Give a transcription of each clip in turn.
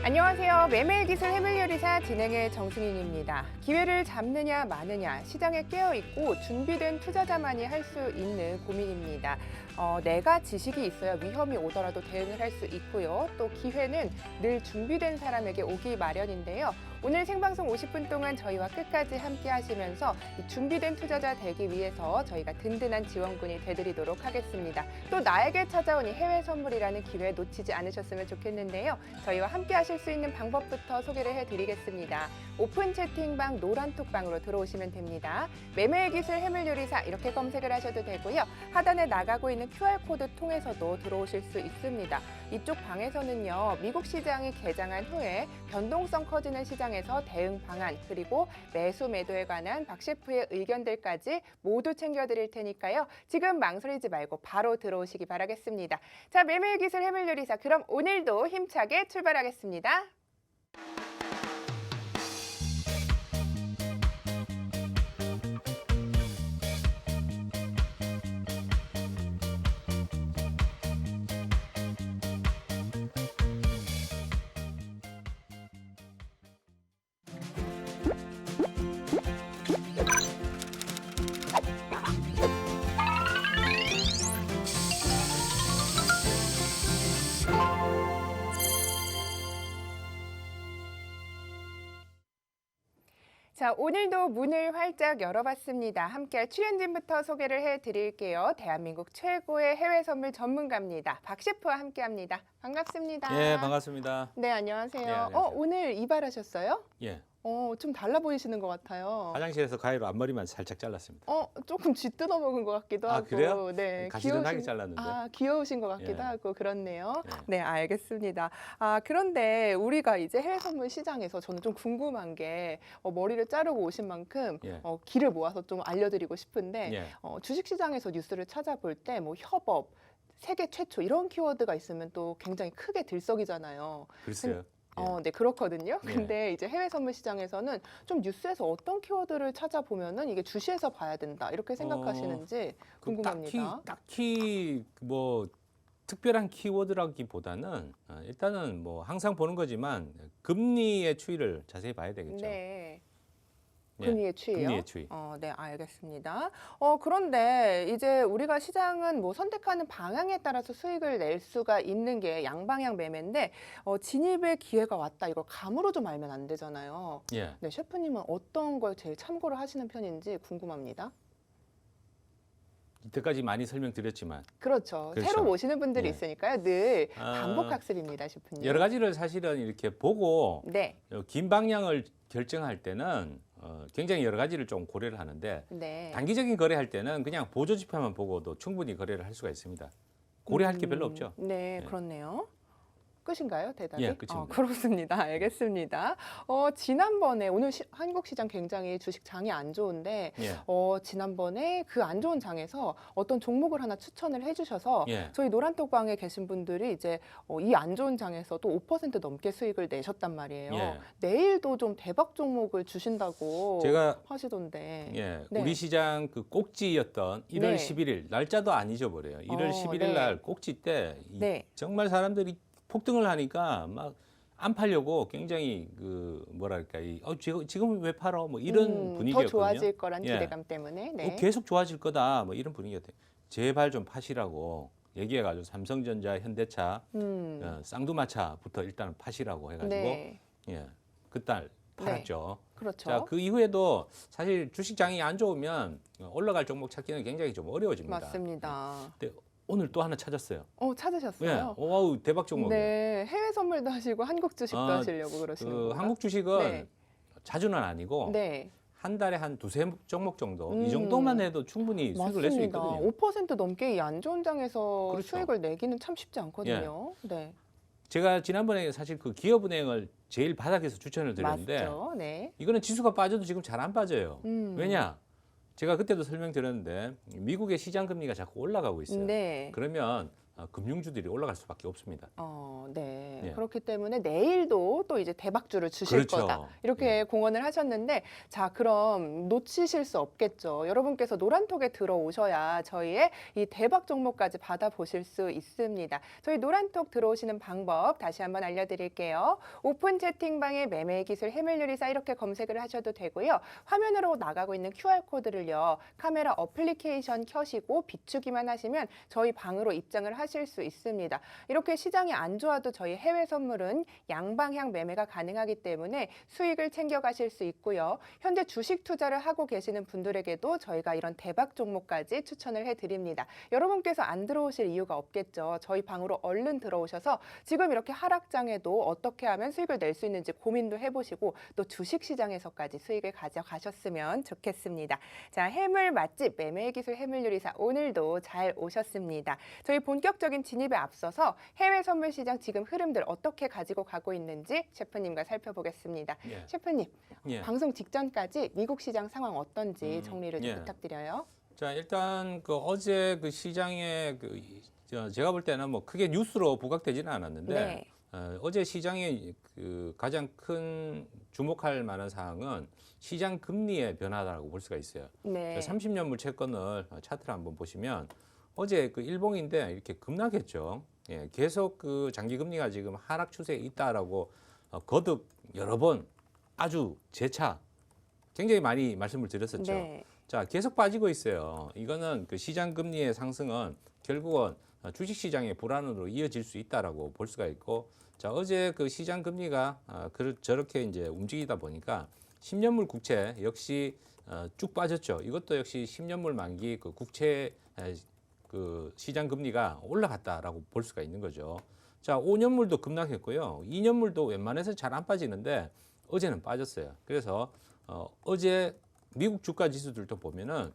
안녕하세요. 매매기술 해물요리사 진행의 정승인입니다. 기회를 잡느냐 마느냐 시장에 깨어있고 준비된 투자자만이 할 수 있는 고민입니다. 내가 지식이 있어야 위험이 오더라도 대응을 할 수 있고요. 또 기회는 늘 준비된 사람에게 오기 마련인데요. 오늘 생방송 50분 동안 저희와 끝까지 함께 하시면서 준비된 투자자 되기 위해서 저희가 든든한 지원군이 되드리도록 하겠습니다. 또 나에게 찾아온 이 해외 선물이라는 기회 놓치지 않으셨으면 좋겠는데요. 저희와 함께 하실 수 있는 방법부터 소개를 해드리겠습니다. 오픈 채팅방 노란톡방으로 들어오시면 됩니다. 매매의 기술 해물요리사 이렇게 검색을 하셔도 되고요. 하단에 나가고 있는 QR코드 통해서도 들어오실 수 있습니다. 이쪽 방에서는요. 미국 시장이 개장한 후에 변동성 커지는 시장에서 대응 방안 그리고 매수 매도에 관한 박 셰프의 의견들까지 모두 챙겨드릴 테니까요. 지금 망설이지 말고 바로 들어오시기 바라겠습니다. 자, 매매의 기술 해물요리사 그럼 오늘도 힘차게 출발하겠습니다. 자, 오늘도 문을 활짝 열어봤습니다. 함께할 출연진부터 소개를 해드릴게요. 대한민국 최고의 해외 선물 전문가입니다. 박 셰프와 함께합니다. 반갑습니다. 예, 반갑습니다. 네, 안녕하세요. 네, 안녕하세요. 오늘 이발하셨어요? 예, 좀 달라 보이시는 것 같아요. 화장실에서 가위로 앞머리만 살짝 잘랐습니다. 조금 쥐뜯어 먹은 것 같기도 하고. 그래요? 네, 가시런하게 잘랐는데. 귀여우신 것 같기도 예. 하고 그렇네요. 예. 네, 알겠습니다. 그런데 우리가 이제 해외 선물 시장에서 저는 좀 궁금한 게 머리를 자르고 오신 만큼 예. 길을 모아서 좀 알려드리고 싶은데 예. 주식시장에서 뉴스를 찾아볼 때 뭐 협업, 세계 최초 이런 키워드가 있으면 또 굉장히 크게 들썩이잖아요. 글쎄요. 네, 그렇거든요. 예. 근데 이제 해외 선물 시장에서는 좀 뉴스에서 어떤 키워드를 찾아보면은 이게 주시해서 봐야 된다 이렇게 생각하시는지 궁금합니다. 딱히 뭐 특별한 키워드라기보다는 일단은 뭐 항상 보는 거지만 금리의 추이를 자세히 봐야 되겠죠. 네. 예, 금리의 추이요? 금리의 추이. 네, 알겠습니다. 그런데 이제 우리가 시장은 뭐 선택하는 방향에 따라서 수익을 낼 수가 있는 게 양방향 매매인데 진입의 기회가 왔다 이걸 감으로 좀 알면 안 되잖아요. 예. 네, 셰프님은 어떤 걸 제일 참고를 하시는 편인지 궁금합니다. 이때까지 많이 설명드렸지만 그렇죠. 그렇죠. 새로 오시는 분들이 예. 있으니까요. 늘 아, 반복 학습입니다, 셰프님. 여러 가지를 사실은 이렇게 보고 네, 긴 방향을 결정할 때는 굉장히 여러 가지를 좀 고려를 하는데 네. 단기적인 거래할 때는 그냥 보조 지표만 보고도 충분히 거래를 할 수가 있습니다. 고려할 게 별로 없죠. 네, 예. 그렇네요. 끝인가요, 대답이? 예, 끝입니다. 그렇습니다. 알겠습니다. 지난번에 오늘 한국 시장 굉장히 주식 장이 안 좋은데 예. 지난번에 그 안 좋은 장에서 어떤 종목을 하나 추천을 해주셔서 예. 저희 노란톡방에 계신 분들이 이제 이 안 좋은 장에서도 5% 넘게 수익을 내셨단 말이에요. 예. 내일도 좀 대박 종목을 주신다고 제가 하시던데. 예, 네. 우리 시장 그 꼭지였던 1월 네. 11일 날짜도 안 잊어버려요. 1월 11일 네. 날 꼭지 때 네. 정말 사람들이 폭등을 하니까 막 안 팔려고 굉장히 그 뭐랄까 지금 왜 팔어 뭐 이런 분위기였거든요. 더 좋아질 거란 예. 기대감 때문에. 네. 계속 좋아질 거다 뭐 이런 분위기였대요. 제발 좀 파시라고 얘기해가지고 삼성전자, 현대차, 쌍두마차부터 일단 파시라고 해가지고 네. 예, 그딸 팔았죠. 그렇죠. 자, 그 이후에도 사실 주식장이 안 좋으면 올라갈 종목 찾기는 굉장히 좀 어려워집니다. 맞습니다. 근데 오늘 또 하나 찾았어요. 찾으셨어요? 예, 와우 대박 종목이에요. 네, 해외 선물도 하시고 한국 주식도 하시려고 그러시는 그 건가요? 한국 주식은 네. 자주는 아니고 네, 한 달에 한 두세 종목 정도 이 정도만 해도 충분히 수익을 낼 수 맞습니다. 있거든요. 5% 넘게 이 안 좋은 장에서 그렇죠. 수익을 내기는 참 쉽지 않거든요. 네, 제가 지난번에 사실 그 기업은행을 제일 바닥에서 추천을 드렸는데 맞죠. 네. 이거는 지수가 빠져도 지금 잘 안 빠져요. 음. 왜냐? 제가 그때도 설명드렸는데 미국의 시장 금리가 자꾸 올라가고 있어요. 네. 그러면 금융주들이 올라갈 수밖에 없습니다. 네. 예. 그렇기 때문에 내일도 또 이제 대박주를 주실 그렇죠. 거다. 이렇게 예. 공언을 하셨는데, 자, 그럼 놓치실 수 없겠죠. 여러분께서 노란톡에 들어오셔야 저희의 이 대박 종목까지 받아보실 수 있습니다. 저희 노란톡 들어오시는 방법 다시 한번 알려드릴게요. 오픈 채팅방에 매매 기술 해밀유리사 이렇게 검색을 하셔도 되고요. 화면으로 나가고 있는 QR코드를요. 카메라 어플리케이션 켜시고 비추기만 하시면 저희 방으로 입장을 하실 수 있습니다. 이렇게 시장이 안 좋아도 저희 해외 선물은 양방향 매매가 가능하기 때문에 수익을 챙겨가실 수 있고요. 현재 주식 투자를 하고 계시는 분들에게도 저희가 이런 대박 종목까지 추천을 해드립니다. 여러분께서 안 들어오실 이유가 없겠죠. 저희 방으로 얼른 들어오셔서 지금 이렇게 하락장에도 어떻게 하면 수익을 낼 수 있는지 고민도 해보시고 또 주식시장에서까지 수익을 가져가셨으면 좋겠습니다. 자, 해물 맛집 매매 기술 해물요리사 오늘도 잘 오셨습니다. 저희 본격적인 진입에 앞서서 해외 선물 시장 지금 흐름들 어떻게 가지고 가고 있는지 셰프님과 살펴보겠습니다. 예. 셰프님, 예. 방송 직전까지 미국 시장 상황 어떤지 정리를 좀 예. 부탁드려요. 자, 일단 그 어제 그 시장에 제가 볼 때는 뭐 크게 뉴스로 부각되지는 않았는데 네. 어제 시장의 그 가장 큰 주목할 만한 사항은 시장 금리의 변화라고 볼 수가 있어요. 네. 30년물 채권을 차트를 한번 보시면 어제 그 일봉인데 이렇게 급락했죠. 예, 계속 그 장기 금리가 지금 하락 추세에 있다라고 거듭 여러 번 아주 재차 굉장히 많이 말씀을 드렸었죠. 네. 자, 계속 빠지고 있어요. 이거는 그 시장 금리의 상승은 결국은 주식 시장의 불안으로 이어질 수 있다라고 볼 수가 있고, 자, 어제 그 시장 금리가 저렇게 이제 움직이다 보니까 10년물 국채 역시 쭉 빠졌죠. 이것도 역시 10년물 만기 그 국채 그 시장 금리가 올라갔다라고 볼 수가 있는 거죠. 자, 5년물도 급락했고요. 2년물도 웬만해서 잘 안 빠지는데 어제는 빠졌어요. 그래서 어제 미국 주가 지수들도 보면은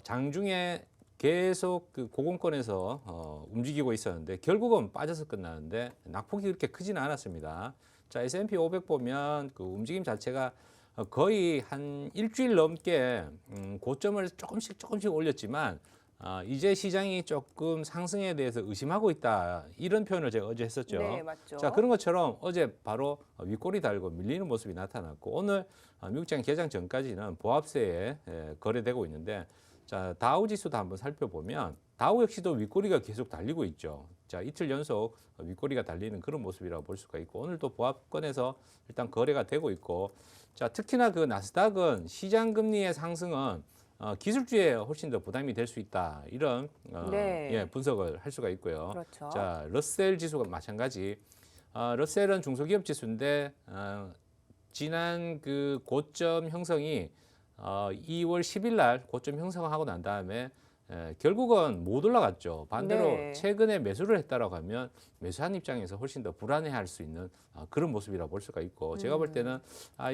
장중에 계속 그 고공권에서 움직이고 있었는데 결국은 빠져서 끝나는데 낙폭이 그렇게 크지는 않았습니다. 자, S&P 500 보면 그 움직임 자체가 거의 한 일주일 넘게 고점을 조금씩 올렸지만 이제 시장이 조금 상승에 대해서 의심하고 있다, 이런 표현을 제가 어제 했었죠. 네, 맞죠. 자, 그런 것처럼 어제 바로 윗꼬리 달고 밀리는 모습이 나타났고, 오늘 미국장 개장 전까지는 보합세에 거래되고 있는데, 자, 다우 지수도 한번 살펴보면 다우 역시도 윗꼬리가 계속 달리고 있죠. 자, 이틀 연속 윗꼬리가 달리는 그런 모습이라고 볼 수가 있고, 오늘도 보합권에서 일단 거래가 되고 있고, 자, 특히나 그 나스닥은 시장 금리의 상승은 기술주에 훨씬 더 부담이 될 수 있다, 이런 네. 예, 분석을 할 수가 있고요. 그렇죠. 자, 러셀 지수가 마찬가지. 러셀은 중소기업 지수인데 지난 그 고점 형성이 2월 10일 날 고점 형성하고 난 다음에 결국은 못 올라갔죠. 반대로 네. 최근에 매수를 했다라고 하면 매수한 입장에서 훨씬 더 불안해할 수 있는 그런 모습이라고 볼 수가 있고, 제가 볼 때는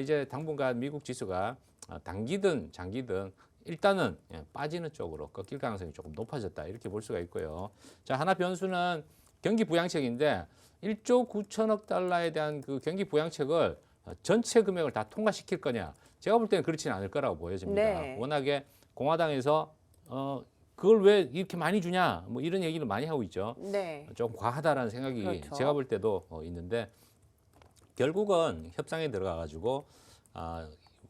이제 당분간 미국 지수가 단기든 장기든 일단은 빠지는 쪽으로 꺾일 가능성이 조금 높아졌다, 이렇게 볼 수가 있고요. 자, 하나 변수는 경기 부양책인데 1조 9천억 달러에 대한 그 경기 부양책을 전체 금액을 다 통과시킬 거냐? 제가 볼 때는 그렇지는 않을 거라고 보여집니다. 네. 워낙에 공화당에서 그걸 왜 이렇게 많이 주냐, 뭐 이런 얘기를 많이 하고 있죠. 네. 좀 과하다라는 생각이 그렇죠. 제가 볼 때도 있는데, 결국은 협상에 들어가 가지고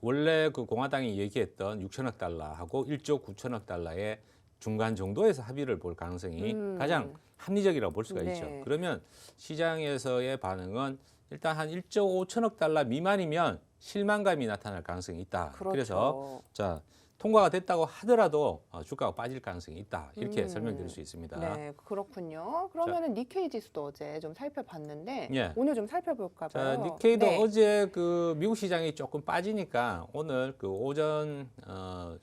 원래 그 공화당이 얘기했던 6천억 달러하고 1조 9천억 달러의 중간 정도에서 합의를 볼 가능성이 가장 합리적이라고 볼 수가 네. 있죠. 그러면 시장에서의 반응은 일단 한 1조 5천억 달러 미만이면 실망감이 나타날 가능성이 있다. 그렇죠. 그래서 자, 통과가 됐다고 하더라도 주가가 빠질 가능성이 있다, 이렇게 설명드릴 수 있습니다. 네, 그렇군요. 그러면은 니케이 지수도 어제 좀 살펴봤는데 예. 오늘 좀 살펴볼까 자, 봐요. 니케이도 네. 어제 그 미국 시장이 조금 빠지니까 오늘 그 오전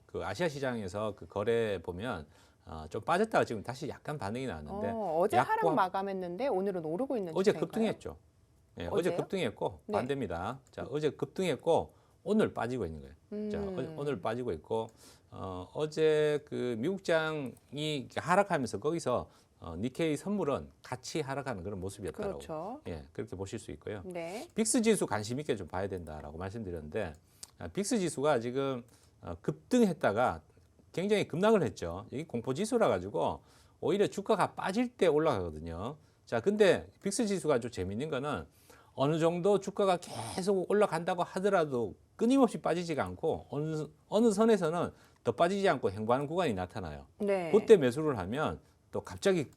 그 아시아 시장에서 그 거래 보면 좀 빠졌다가 지금 다시 약간 반응이 나왔는데 어제 하락 약간 마감했는데 오늘은 오르고 있는 어제 추세인가요? 급등했죠. 예, 어제 어제요? 급등했고 네. 반대입니다. 자, 어제 급등했고 오늘 빠지고 있는 거예요. 자, 오늘 빠지고 있고 어제 그 미국장이 하락하면서 거기서 니케이 선물은 같이 하락하는 그런 모습이었다고 그렇죠. 예, 그렇게 보실 수 있고요. 네. 빅스 지수 관심 있게 좀 봐야 된다라고 말씀드렸는데, 빅스 지수가 지금 급등했다가 굉장히 급락을 했죠. 여기 공포 지수라 가지고 오히려 주가가 빠질 때 올라가거든요. 자, 근데 빅스 지수가 좀 재밌는 거는 어느 정도 주가가 계속 올라간다고 하더라도 끊임없이 빠지지가 않고 어느 선에서는 더 빠지지 않고 횡보하는 구간이 나타나요. 네. 그때 매수를 하면 또 갑자기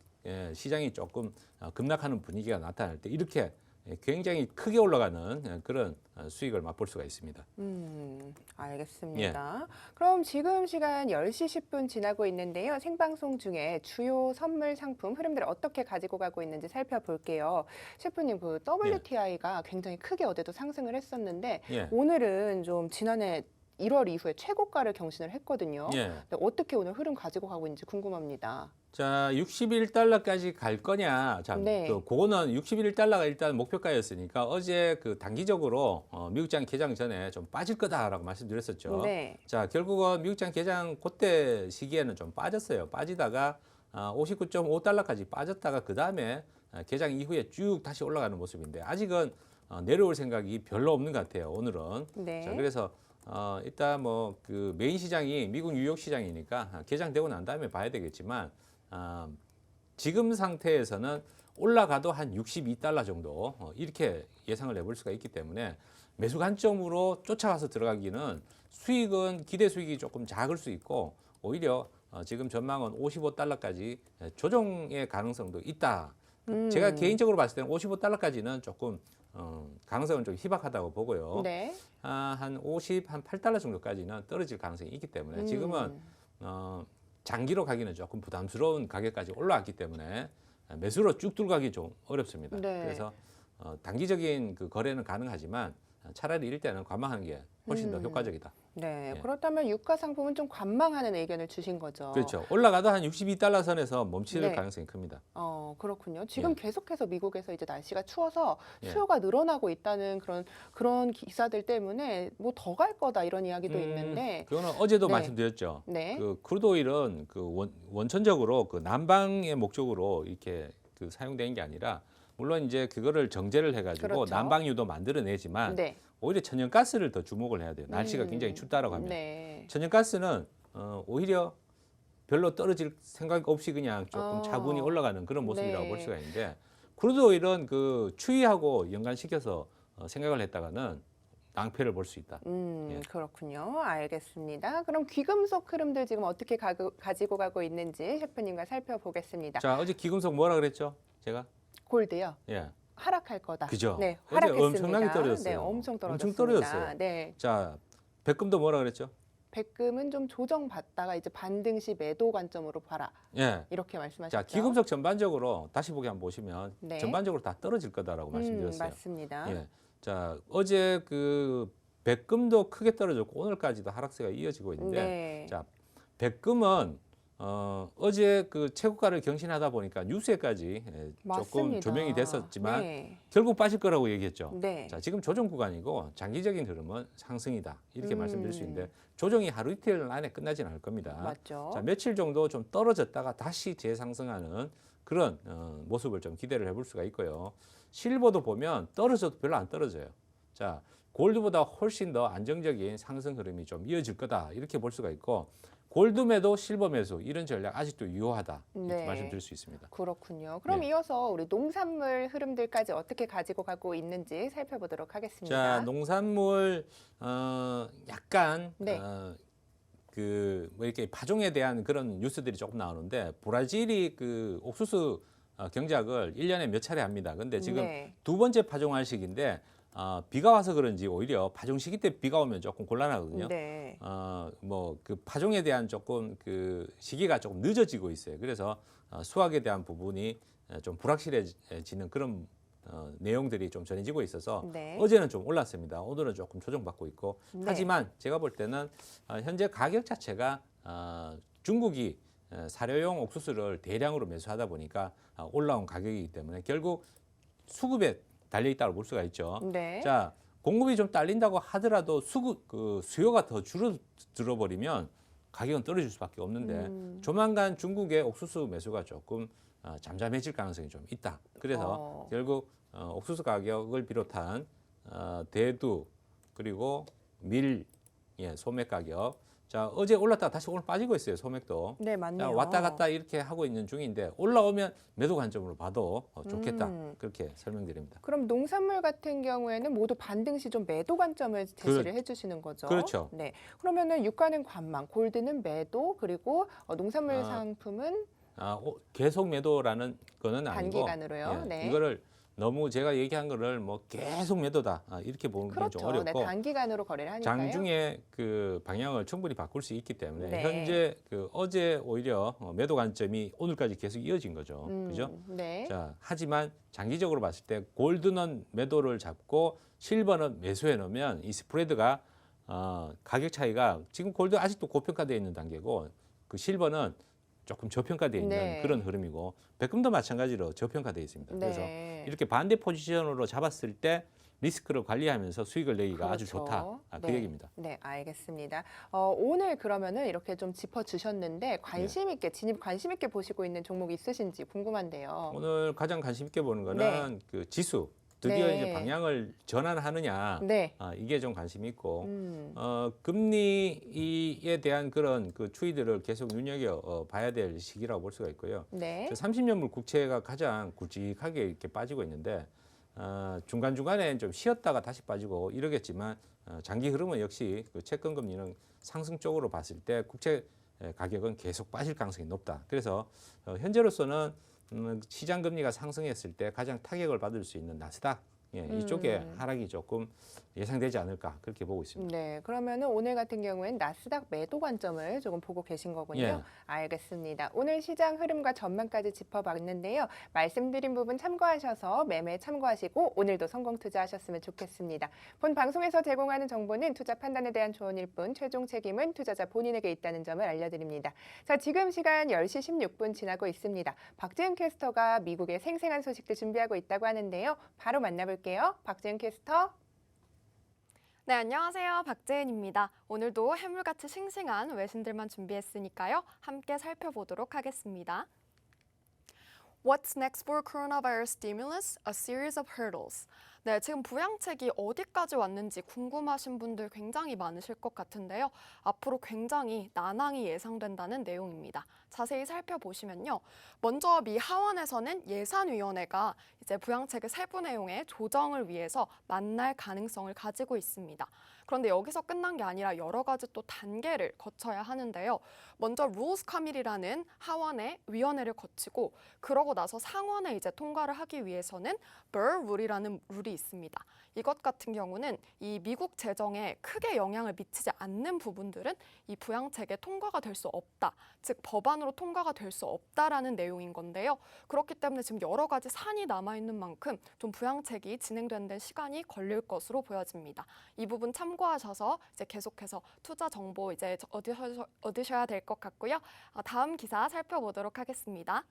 시장이 조금 급락하는 분위기가 나타날 때 이렇게 굉장히 크게 올라가는 그런 수익을 맛볼 수가 있습니다. 알겠습니다. 그럼 지금 시간 10시 10분 지나고 있는데요. 생방송 중에 주요 선물 상품 흐름들을 어떻게 가지고 가고 있는지 살펴볼게요. 셰프님, 그 WTI가 굉장히 크게 어제도 상승을 했었는데 예. 오늘은 좀 지난해 1월 이후에 최고가를 경신을 했거든요. 예. 근데 어떻게 오늘 흐름 가지고 가고 있는지 궁금합니다. 자, 61달러까지 갈 거냐? 자, 네. 그거는 61달러가 일단 목표가였으니까 어제 그 단기적으로 미국장 개장 전에 좀 빠질 거다라고 말씀드렸었죠. 네. 자, 결국은 미국장 개장 그때 시기에는 좀 빠졌어요. 빠지다가 59.5달러까지 빠졌다가 그 다음에 개장 이후에 쭉 다시 올라가는 모습인데 아직은 내려올 생각이 별로 없는 것 같아요. 오늘은. 네. 자, 그래서 일단 뭐 그 메인 시장이 미국 뉴욕 시장이니까 개장되고 난 다음에 봐야 되겠지만 지금 상태에서는 올라가도 한 62달러 정도 이렇게 예상을 해볼 수가 있기 때문에 매수 관점으로 쫓아가서 들어가기는 수익은 기대 수익이 조금 작을 수 있고 오히려 지금 전망은 55달러까지 조정의 가능성도 있다. 제가 개인적으로 봤을 때는 55달러까지는 조금 가능성은 좀 희박하다고 보고요. 네. 한 8달러 정도까지는 떨어질 가능성이 있기 때문에 지금은 장기로 가기는 조금 부담스러운 가격까지 올라왔기 때문에 매수로 쭉 들어가기 좀 어렵습니다. 네. 그래서 단기적인 그 거래는 가능하지만 차라리 이럴 때는 관망하는 게 훨씬 더 효과적이다. 네. 예. 그렇다면 유가 상품은 좀 관망하는 의견을 주신 거죠. 그렇죠. 올라가도 한 62달러 선에서 멈출 네. 가능성이 큽니다. 그렇군요. 지금 예. 계속해서 미국에서 이제 날씨가 추워서 예. 수요가 늘어나고 있다는 그런 기사들 때문에 뭐 더 갈 거다 이런 이야기도 있는데. 그거는 어제도 네. 말씀드렸죠. 네. 그 크루드 오일은 그 원천적으로 그 난방의 목적으로 이렇게 그 사용되는 게 아니라 물론 이제 그거를 정제를 해가지고 그렇죠. 난방유도 만들어내지만 네. 오히려 천연가스를 더 주목을 해야 돼요. 날씨가 굉장히 춥다라고 하면 네. 천연가스는 오히려 별로 떨어질 생각 없이 그냥 조금 차분히 올라가는 그런 모습이라고 네. 볼 수가 있는데 크루드 오일은 그 추위하고 연관시켜서 생각을 했다가는 낭패를 볼 수 있다. 예. 그렇군요. 알겠습니다. 그럼 귀금속 흐름들 지금 어떻게 가지고 가고 있는지 셰프님과 살펴보겠습니다. 자, 어제 기금속 뭐라 그랬죠? 제가 골드요. 예. 하락할 거다. 그죠? 네, 어제 하락했습니다. 엄청나게 떨어졌어요. 네, 엄청 떨어졌습니다. 엄청 떨어졌어요. 네, 자, 백금도 뭐라 그랬죠? 백금은 좀 조정받다가 이제 반등 시 매도 관점으로 봐라. 예. 이렇게 말씀하셨죠. 자, 기금속 전반적으로 다시 보기 한번 보시면 네. 전반적으로 다 떨어질 거다라고 말씀드렸어요. 맞습니다. 예. 자, 어제 그 백금도 크게 떨어졌고 오늘까지도 하락세가 이어지고 있는데 네. 자, 백금은 어제 그 최고가를 경신하다 보니까 뉴스에까지 조금 맞습니다. 조명이 됐었지만 네. 결국 빠질 거라고 얘기했죠. 네. 자, 지금 조정 구간이고 장기적인 흐름은 상승이다. 이렇게 말씀드릴 수 음. 있는데 조정이 하루 이틀 안에 끝나지는 않을 겁니다. 맞죠. 자, 며칠 정도 좀 떨어졌다가 다시 재상승하는 그런 모습을 좀 기대를 해볼 수가 있고요. 실버도 보면 떨어져도 별로 안 떨어져요. 자, 골드보다 훨씬 더 안정적인 상승 흐름이 좀 이어질 거다. 이렇게 볼 수가 있고 골드 매도 실버 매수 이런 전략 아직도 유효하다. 이렇게 네. 말씀드릴 수 있습니다. 그렇군요. 그럼 네. 이어서 우리 농산물 흐름들까지 어떻게 가지고 가고 있는지 살펴보도록 하겠습니다. 자, 농산물 약간 네. 그 뭐 이렇게 파종에 대한 그런 뉴스들이 조금 나오는데 브라질이 그 옥수수 경작을 1년에 몇 차례 합니다. 근데 지금 네. 두 번째 파종할 시기인데 비가 와서 그런지 오히려 파종 시기 때 비가 오면 조금 곤란하거든요. 네. 뭐 그 파종에 대한 조금 그 시기가 조금 늦어지고 있어요. 그래서 수확에 대한 부분이 좀 불확실해지는 그런 내용들이 좀 전해지고 있어서 네. 어제는 좀 올랐습니다. 오늘은 조금 조정받고 있고 네. 하지만 제가 볼 때는 현재 가격 자체가 중국이 사료용 옥수수를 대량으로 매수하다 보니까 올라온 가격이기 때문에 결국 수급에 달려 있다고 볼 수가 있죠. 네. 자, 공급이 좀 딸린다고 하더라도 수요가 더 줄어들어 버리면 가격은 떨어질 수밖에 없는데 조만간 중국의 옥수수 매수가 조금 잠잠해질 가능성이 좀 있다. 그래서 결국 옥수수 가격을 비롯한 대두 그리고 밀 예, 소맥 가격. 자, 어제 올랐다가 다시 오늘 빠지고 있어요. 소맥도. 네, 자, 맞네요. 왔다 갔다 이렇게 하고 있는 중인데 올라오면 매도 관점으로 봐도 좋겠다. 음. 그렇게 설명드립니다. 그럼 농산물 같은 경우에는 모두 반등 시 좀 매도 관점을 제시를 해주시는 거죠. 그렇죠. 네. 그러면은 유가는 관망, 골드는 매도, 그리고 농산물 아, 상품은 계속 매도라는 거는 아니고 단기간으로요. 예, 네. 이거를 너무 제가 얘기한 거를 뭐 계속 매도다 이렇게 보는 게 좀 그렇죠. 네, 어렵고 단기간으로 거래를 하니까요. 장중에 그 방향을 충분히 바꿀 수 있기 때문에 네. 현재 그 어제 오히려 매도 관점이 오늘까지 계속 이어진 거죠. 그죠? 네. 자, 하지만 장기적으로 봤을 때 골드는 매도를 잡고 실버는 매수해 놓으면 이 스프레드가 가격 차이가 지금 골드 아직도 고평가되어 있는 단계고 그 실버는 조금 저평가되어 있는 네. 그런 흐름이고 백금도 마찬가지로 저평가되어 있습니다. 그래서 네. 이렇게 반대 포지션으로 잡았을 때 리스크를 관리하면서 수익을 내기가 아주 그렇죠. 좋다. 그 네. 얘기입니다. 네, 알겠습니다. 오늘 그러면은 이렇게 좀 짚어주셨는데 관심 있게 진입 관심 있게 보시고 있는 종목 있으신지 궁금한데요. 오늘 가장 관심 있게 보는 거는 그 지수 드디어 네. 이제 방향을 전환하느냐 네. 이게 좀 관심이 있고 음. 금리에 대한 그런 그 추이들을 계속 눈여겨 봐야 될 시기라고 볼 수가 있고요. 네. 30년물 국채가 가장 굵직하게 이렇게 빠지고 있는데 중간중간에 좀 쉬었다가 다시 빠지고 이러겠지만 장기 흐름은 역시 그 채권 금리는 상승 쪽으로 봤을 때 국채 가격은 계속 빠질 가능성이 높다. 그래서 현재로서는 시장 금리가 상승했을 때 가장 타격을 받을 수 있는 나스닥 이쪽에 하락이 조금 예상되지 않을까 그렇게 보고 있습니다. 네, 그러면은 오늘 같은 경우엔 나스닥 매도 관점을 조금 보고 계신 거군요. 예. 알겠습니다. 오늘 시장 흐름과 전망까지 짚어봤는데요. 말씀드린 부분 참고하셔서 매매 참고하시고 오늘도 성공 투자하셨으면 좋겠습니다. 본 방송에서 제공하는 정보는 투자 판단에 대한 조언일 뿐 최종 책임은 투자자 본인에게 있다는 점을 알려드립니다. 자, 지금 시간 10시 16분 지나고 있습니다. 박지은 캐스터가 미국의 생생한 소식들 준비하고 있다고 하는데요. 바로 만나볼게요. 박지은 캐스터. 네, 안녕하세요. 박재은입니다. 오늘도 해물같이 싱싱한 외신들만 준비했으니까요. 함께 살펴보도록 하겠습니다. What's next for coronavirus stimulus? A series of hurdles. 네, 지금 부양책이 어디까지 왔는지 궁금하신 분들 굉장히 많으실 것 같은데요. 앞으로 굉장히 난항이 예상된다는 내용입니다. 자세히 살펴보시면요. 먼저 미 하원에서는 예산위원회가 이제 부양책의 세부 내용의 조정을 위해서 만날 가능성을 가지고 있습니다. 그런데 여기서 끝난 게 아니라 여러 가지 또 단계를 거쳐야 하는데요. 먼저 Rules Committee라는 하원의 위원회를 거치고 그러고 나서 상원에 이제 통과를 하기 위해서는 Burr Rule이라는 룰이 있습니다. 이것 같은 경우는 이 미국 재정에 크게 영향을 미치지 않는 부분들은 이 부양책에 통과가 될 수 없다. 즉 법안으로 통과가 될 수 없다라는 내용인 건데요. 그렇기 때문에 지금 여러 가지 산이 남아있는 만큼 좀 부양책이 진행되는 데 시간이 걸릴 것으로 보여집니다. 이 부분 참고하셔서 이제 계속해서 투자 정보 이제 얻으셔야 될 것 같고요. 다음 기사 살펴보도록 하겠습니다.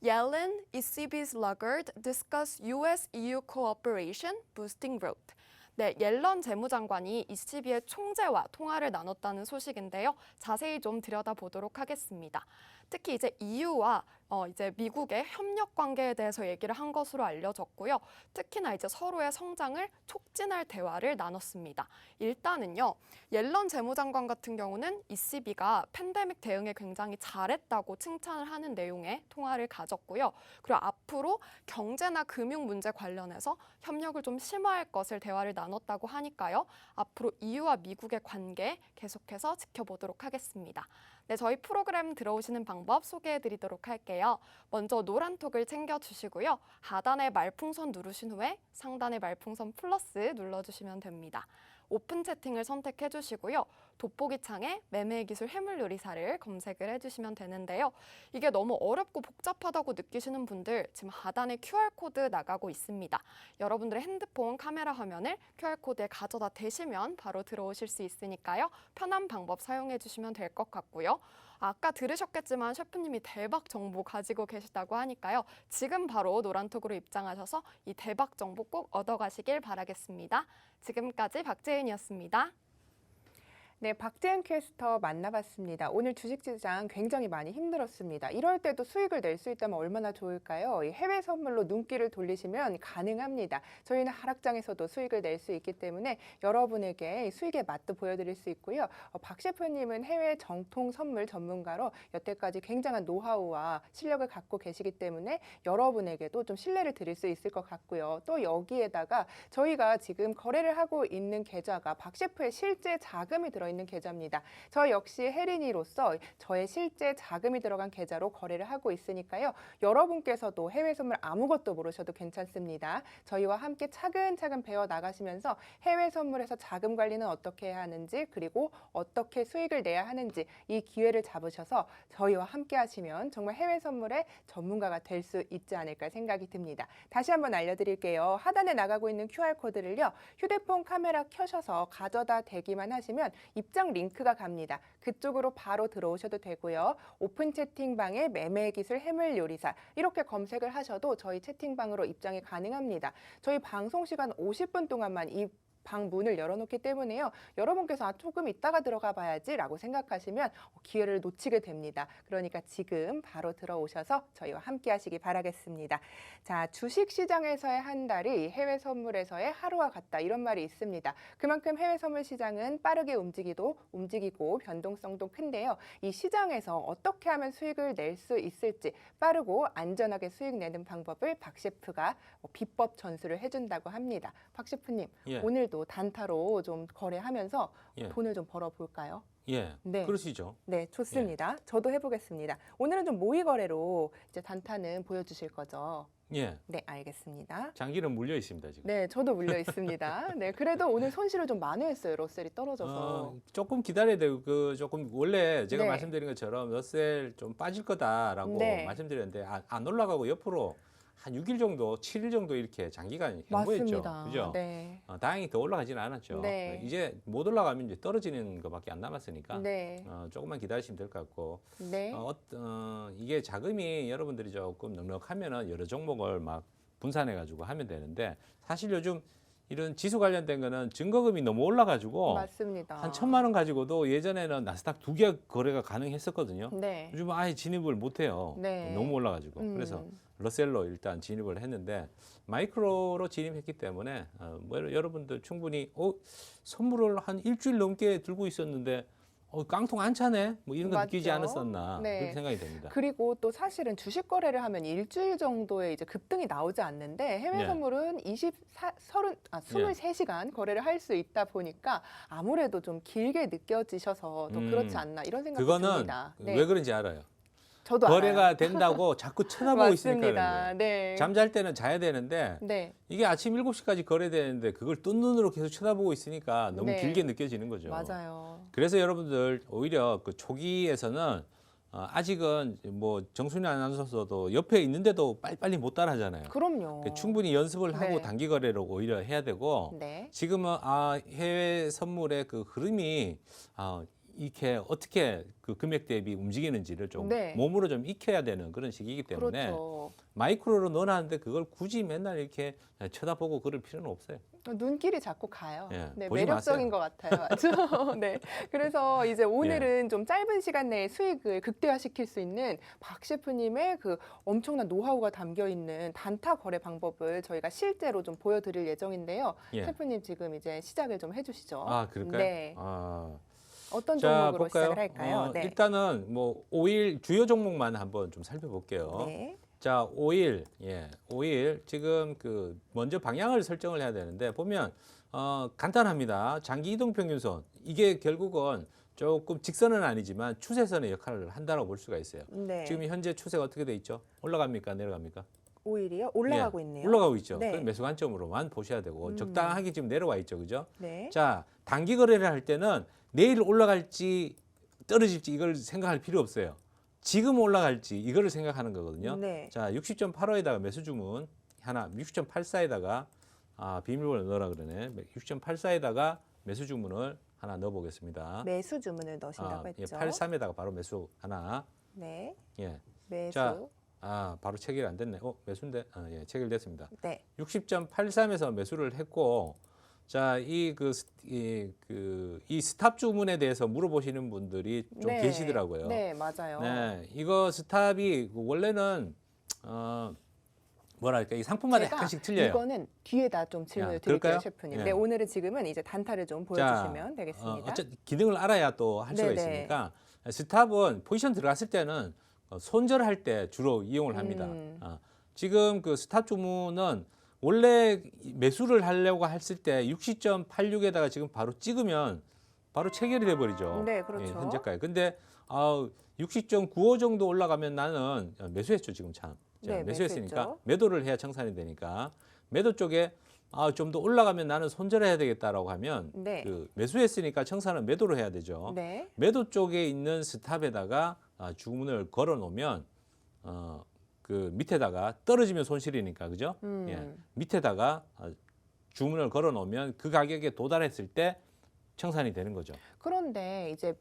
Yellen, ECB's Lagarde discuss US-EU cooperation, boosting growth. 네, 옐런 재무장관이 ECB의 총재와 통화를 나눴다는 소식인데요. 자세히 좀 들여다보도록 하겠습니다. 특히 이제 EU와 이제 미국의 협력 관계에 대해서 얘기를 한 것으로 알려졌고요. 특히나 이제 서로의 성장을 촉진할 대화를 나눴습니다. 일단은요, 옐런 재무장관 같은 경우는 ECB가 팬데믹 대응에 굉장히 잘했다고 칭찬을 하는 내용의 통화를 가졌고요. 그리고 앞으로 경제나 금융 문제 관련해서 협력을 좀 심화할 것을 대화를 나눴다고 하니까요. 앞으로 EU와 미국의 관계 계속해서 지켜보도록 하겠습니다. 네, 저희 프로그램 들어오시는 방법 소개해드리도록 할게요. 먼저 노란톡을 챙겨주시고요. 하단에 말풍선 누르신 후에 상단에 말풍선 플러스 눌러주시면 됩니다. 오픈 채팅을 선택해 주시고요. 돋보기 창에 매매의 기술 해물요리사를 검색을 해주시면 되는데요. 이게 너무 어렵고 복잡하다고 느끼시는 분들 지금 하단에 QR코드 나가고 있습니다. 여러분들의 핸드폰 카메라 화면을 QR코드에 가져다 대시면 바로 들어오실 수 있으니까요. 편한 방법 사용해 주시면 될 것 같고요. 아까 들으셨겠지만 셰프님이 대박 정보 가지고 계시다고 하니까요. 지금 바로 노란톡으로 입장하셔서 이 대박 정보 꼭 얻어가시길 바라겠습니다. 지금까지 박재은이었습니다. 네, 박재현 캐스터 만나봤습니다. 오늘 주식시장 굉장히 많이 힘들었습니다. 이럴 때도 수익을 낼 수 있다면 얼마나 좋을까요? 이 해외 선물로 눈길을 돌리시면 가능합니다. 저희는 하락장에서도 수익을 낼 수 있기 때문에 여러분에게 수익의 맛도 보여드릴 수 있고요. 박 셰프님은 해외 정통 선물 전문가로 여태까지 굉장한 노하우와 실력을 갖고 계시기 때문에 여러분에게도 좀 신뢰를 드릴 수 있을 것 같고요. 또 여기에다가 저희가 지금 거래를 하고 있는 계좌가 박 셰프의 실제 자금이 들어있는 계좌입니다. 저 역시 혜린이로서 저의 실제 자금이 들어간 계좌로 거래를 하고 있으니까요. 여러분께서도 해외 선물 아무것도 모르셔도 괜찮습니다. 저희와 함께 차근차근 배워 나가시면서 해외 선물에서 자금 관리는 어떻게 해야 하는지 그리고 어떻게 수익을 내야 하는지 이 기회를 잡으셔서 저희와 함께 하시면 정말 해외 선물의 전문가가 될 수 있지 않을까 생각이 듭니다. 다시 한번 알려드릴게요. 하단에 나가고 있는 QR코드를요. 휴대폰 카메라 켜셔서 가져다 대기만 하시면 입장 링크가 갑니다. 그쪽으로 바로 들어오셔도 되고요. 오픈 채팅방에 매매 기술 해물 요리사 이렇게 검색을 하셔도 저희 채팅방으로 입장이 가능합니다. 저희 방송 시간 50분 동안만 이 방 문을 열어놓기 때문에요. 여러분께서 조금 있다가 들어가 봐야지라고 생각하시면 기회를 놓치게 됩니다. 그러니까 지금 바로 들어오셔서 저희와 함께 하시기 바라겠습니다. 자, 주식시장에서의 한 달이 해외 선물에서의 하루와 같다 이런 말이 있습니다. 그만큼 해외 선물 시장은 빠르게 움직이고 변동성도 큰데요. 이 시장에서 어떻게 하면 수익을 낼 수 있을지 빠르고 안전하게 수익 내는 방법을 박 셰프가 비법 전수를 해준다고 합니다. 박 셰프님, 예. 오늘도 단타로 좀 거래하면서 예. 돈을 좀 벌어볼까요? 예, 네. 그러시죠. 네, 좋습니다. 저도 해보겠습니다. 오늘은 좀 모의 거래로 이제 단타는 보여주실 거죠? 예, 네, 알겠습니다. 장기는 물려 있습니다 지금. 네, 저도 물려 있습니다. 네, 그래도 오늘 손실을 좀 만회했어요. 러셀이 떨어져서. 조금 기다려야 되고 조금 원래 제가 네. 말씀드린 것처럼 러셀 좀 빠질 거다라고 네. 말씀드렸는데 안 올라가고 옆으로 한 6일 정도, 7일 정도 이렇게 장기간 행보했죠. 맞습니다. 그죠? 네. 다행히 더 올라가지는 않았죠. 네. 이제 못 올라가면 이제 떨어지는 것밖에 안 남았으니까 네. 조금만 기다리시면 될 것 같고 네. 이게 자금이 여러분들이 조금 넉넉하면은 여러 종목을 막 분산해 가지고 하면 되는데 사실 요즘 이런 지수 관련된 거는 증거금이 너무 올라가지고 맞습니다. 한 1,000만 원 가지고도 예전에는 나스닥 2개 거래가 가능했었거든요. 네. 요즘 아예 진입을 못 해요. 네. 너무 올라가지고. 그래서 러셀로 일단 진입을 했는데 마이크로로 진입했기 때문에 뭐 여러분들 충분히 선물을 한 일주일 넘게 들고 있었는데 깡통 안 차네? 뭐 이런 거 느끼지 맞죠. 않았었나 네. 그렇게 생각이 됩니다. 그리고 또 사실은 주식 거래를 하면 일주일 정도의 이제 급등이 나오지 않는데 해외 네. 선물은 23시간 거래를 할 수 있다 보니까 아무래도 좀 길게 느껴지셔서 더 그렇지 않나 이런 생각이 그거는 듭니다. 네. 왜 그런지 알아요. 저도 거래가 알아요. 된다고 자꾸 쳐다보고 있으니까 그런 맞습니다. 거예요. 네. 잠잘 때는 자야 되는데 네. 이게 아침 7시까지 거래되는데 그걸 뜬 눈으로 계속 쳐다보고 있으니까 너무 네. 길게 느껴지는 거죠. 맞아요. 그래서 여러분들 오히려 그 초기에서는 아직은 뭐 정순이 아나운서도 옆에 있는데도 빨리빨리 못 따라하잖아요. 그럼요. 충분히 연습을 하고 네. 단기 거래로 오히려 해야 되고 네. 지금은 해외 선물의 그 흐름이 이렇게 어떻게 그 금액 대비 움직이는지를 좀 네. 몸으로 좀 익혀야 되는 그런 시기이기 때문에 그렇죠. 마이크로로 넣어놨는데 그걸 굳이 맨날 이렇게 쳐다보고 그럴 필요는 없어요. 눈길이 자꾸 가요. 예, 네, 보지 매력적인 마세요. 것 같아요. 아주. 네. 그래서 이제 오늘은 좀 짧은 시간 내에 수익을 극대화시킬 수 있는 박 셰프님의 그 엄청난 노하우가 담겨 있는 단타 거래 방법을 저희가 실제로 좀 보여드릴 예정인데요. 예. 셰프님 지금 이제 시작을 좀 해주시죠. 그럴까요? 네. 어떤 자, 종목으로 볼까요? 시작을 할까요? 네. 일단은 뭐 오일 주요 종목만 한번 좀 살펴볼게요. 네. 자, 오일 지금 그 먼저 방향을 설정을 해야 되는데 보면 간단합니다. 장기 이동 평균선 이게 결국은 조금 직선은 아니지만 추세선의 역할을 한다고 볼 수가 있어요. 네. 지금 현재 추세가 어떻게 돼 있죠? 올라갑니까? 내려갑니까? 오일이요? 올라가고 예, 있네요. 올라가고 있죠. 네. 그럼 매수 관점으로만 보셔야 되고 적당하게 지금 내려와 있죠, 그죠? 네. 자, 단기 거래를 할 때는 내일 올라갈지 떨어질지 이걸 생각할 필요 없어요. 지금 올라갈지 이거를 생각하는 거거든요. 네. 자, 60.85에다가 매수 주문 하나, 60.84에다가 비밀번호 넣으라 그러네. 60.84에다가 매수 주문을 하나 넣어 보겠습니다. 매수 주문을 넣으신다고 했죠. 83에다가 바로 매수 하나. 네. 예. 매수. 자, 바로 체결 안 됐네. 매수인데. 예, 체결됐습니다. 네. 60.83에서 매수를 했고 자, 이 스탑 주문에 대해서 물어보시는 분들이 좀 네. 계시더라고요. 네, 맞아요. 네, 이거 스탑이 원래는 뭐랄까 이 상품마다 제가 약간씩 틀려요. 이거는 뒤에다 좀 질문을 야, 드릴게요, 그럴까요? 셰프님. 예. 네, 오늘은 지금은 이제 단타를 좀 보여주시면 되겠습니다. 어쨌든 기능을 알아야 또 할 수가 네네. 있으니까 스탑은 포지션 들어갔을 때는 손절할 때 주로 이용을 합니다. 음. 지금 그 스탑 주문은 원래 매수를 하려고 했을 때 60.86에다가 지금 바로 찍으면 바로 체결이 돼 버리죠. 네, 그렇죠. 예, 현재까지. 근데 60.95 정도 올라가면 나는 매수했죠, 지금 참. 자, 네, 매수했으니까 매수했죠. 매도를 해야 청산이 되니까 매도 쪽에 좀 더 올라가면 나는 손절해야 되겠다라고 하면 네. 그 매수했으니까 청산은 매도로 해야 되죠. 네. 매도 쪽에 있는 스탑에다가 주문을 걸어 놓으면 그 밑에다가 떨어지면 손실이니까 그죠? 예. 밑에다가 주문을 걸어 놓으면 그 가격에 도달했을 때 청산이 되는 거죠. 그런데 이제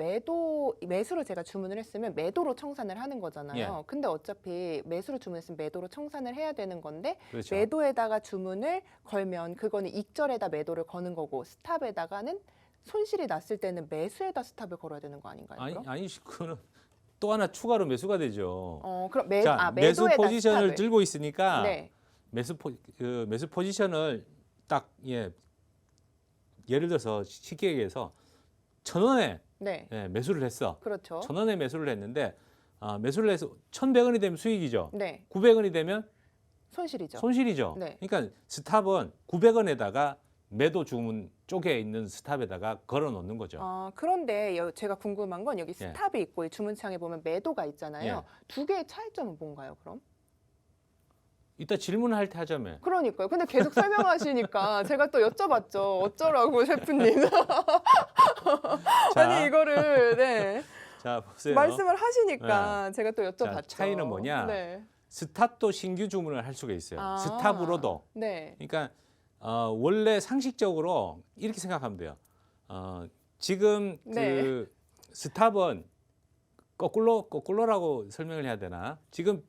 매수로 제가 주문을 했으면 매도로 청산을 하는 거잖아요. 예. 근데 어차피 매수로 주문했으면 매도로 청산을 해야 되는 건데 그렇죠. 매도에다가 주문을 걸면 그거는 익절에다 매도를 거는 거고 스탑에다가는 손실이 났을 때는 매수에다 스탑을 걸어야 되는 거 아닌가요? 그럼? 아니 그거는 또 하나 추가로 매수가 되죠. 그럼 자, 매수 매도에다 포지션을 스탑을. 들고 있으니까 네. 매수 포지션을 딱 예를 들어서 쉽게 얘기해서 1,000원에 네. 매수를 했어. 그렇죠. 1,000원에 매수를 했는데 매수를 해서 1,100원이 되면 수익이죠. 네. 900원이 되면 손실이죠. 손실이죠. 네. 그러니까 스탑은 900원에다가 매도 주문 쪽에 있는 스탑에다가 걸어 놓는 거죠. 그런데 제가 궁금한 건 여기 예. 스탑이 있고 이 주문창에 보면 매도가 있잖아요. 예. 두 개의 차이점은 뭔가요, 그럼? 이따 질문할 때 하자며. 그러니까요. 근데 계속 설명하시니까 제가 또 여쭤봤죠. 어쩌라고 셰프님. 자, 아니 이거를 네. 자 보세요. 말씀을 하시니까 제가 또 여쭤봤죠. 자, 차이는 뭐냐? 네. 스탑도 신규 주문을 할 수가 있어요. 아. 스탑으로도. 네. 그러니까 원래 상식적으로 이렇게 생각하면 돼요. 지금 네. 그 스탑은 거꾸로라고 설명을 해야 되나? 지금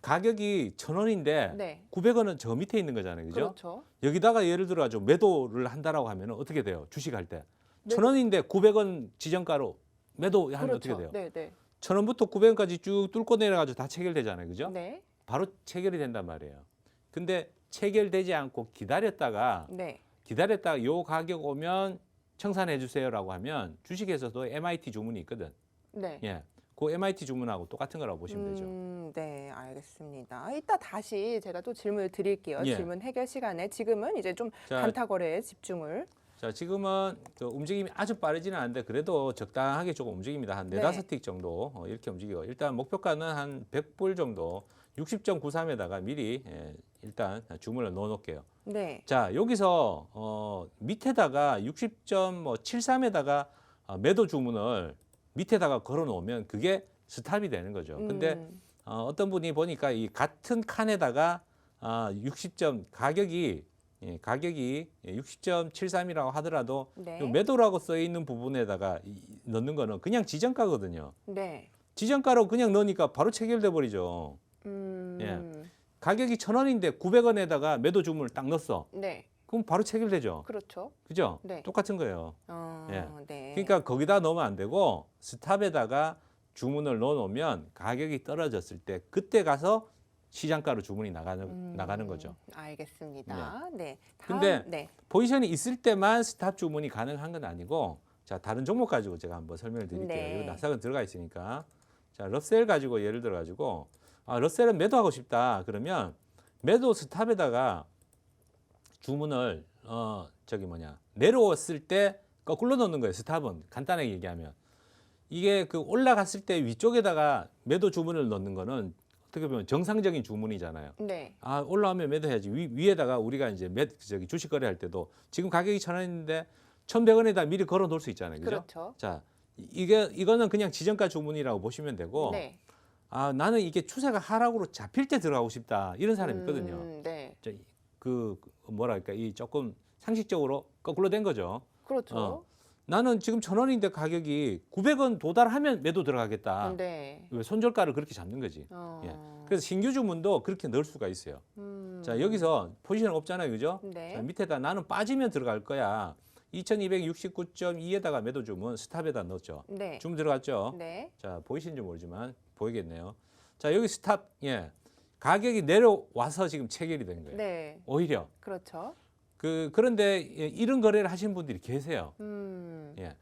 가격이 1,000원인데 네. 900원은 저 밑에 있는 거잖아요, 그죠? 그렇죠. 여기다가 예를 들어 가지고 매도를 한다라고 하면 어떻게 돼요? 주식할 때 매도. 1,000원인데 900원 지정가로 매도하면 그렇죠. 어떻게 돼요? 네, 네. 1,000원부터 900원까지 쭉 뚫고 내려가지고 다 체결되잖아요, 그죠? 네. 바로 체결이 된단 말이에요. 근데 체결되지 않고 기다렸다가 요 가격 오면 청산해 주세요라고 하면 주식에서도 MIT 주문이 있거든. 네. 예. 그 MIT 주문하고 똑같은 거라고 보시면 되죠. 네, 알겠습니다. 이따 다시 제가 또 질문을 드릴게요. 예. 질문 해결 시간에 지금은 이제 좀 자, 단타 거래에 집중을. 자, 지금은 그 움직임이 아주 빠르지는 않은데 그래도 적당하게 조금 움직입니다. 한 네. 4-5틱 정도 이렇게 움직이고 일단 목표가는 한 100불 정도 60.93에다가 미리 일단 주문을 넣어 놓을게요. 네. 자, 여기서 밑에다가 60.73에다가 매도 주문을 밑에다가 걸어 놓으면 그게 스탑이 되는 거죠. 근데 어떤 분이 보니까 이 같은 칸에다가 60점 가격이 60.73이라고 하더라도 네. 요 매도라고 써 있는 부분에다가 넣는 거는 그냥 지정가거든요. 네. 지정가로 그냥 넣으니까 바로 체결돼 버리죠. 가격이 1,000원인데 900원에다가 매도 주문을 딱 넣었어. 네. 그럼 바로 체결되죠. 그렇죠. 그죠? 네. 똑같은 거예요. 예. 네. 그러니까 거기다 넣으면 안 되고 스탑에다가 주문을 넣어 놓으면 가격이 떨어졌을 때 그때 가서 시장가로 주문이 나가는 거죠. 알겠습니다. 네. 다음, 근데 네. 포지션이 있을 때만 스탑 주문이 가능한 건 아니고 자, 다른 종목 가지고 제가 한번 설명을 드릴게요. 네. 여기 나스닥은 들어가 있으니까. 자, 러셀 가지고 예를 들어 가지고 러셀은 매도하고 싶다. 그러면 매도 스탑에다가 주문을 내려왔을 때 거꾸로 넣는 거예요. 스탑은 간단하게 얘기하면 이게 그 올라갔을 때 위쪽에다가 매도 주문을 넣는 거는 어떻게 보면 정상적인 주문이잖아요. 네. 올라오면 매도해야지. 위에다가 우리가 이제 주식 거래할 때도 지금 가격이 1,000원인데 1,100원에다 미리 걸어 놓을 수 있잖아요. 그죠? 그렇죠. 자, 이거는 그냥 지정가 주문이라고 보시면 되고 네. 나는 이게 추세가 하락으로 잡힐 때 들어가고 싶다. 이런 사람이 있거든요. 네. 뭐랄까 이 조금 상식적으로 거꾸로 된 거죠. 그렇죠. 나는 지금 1,000원인데 가격이 900원 도달하면 매도 들어가겠다. 네. 왜 손절가를 그렇게 잡는 거지. 예. 그래서 신규 주문도 그렇게 넣을 수가 있어요. 자, 여기서 포지션 없잖아요. 그죠? 네. 자, 밑에다 나는 빠지면 들어갈 거야. 2269.2에다가 매도 주문 스탑에다 넣었죠. 네. 주문 들어갔죠. 네. 자, 보이시는지 모르지만 보이겠네요. 자, 여기 스탑. 예. 가격이 내려와서 지금 체결이 된 거예요. 네. 오히려. 그렇죠. 그런데 이런 거래를 하시는 분들이 계세요. 예.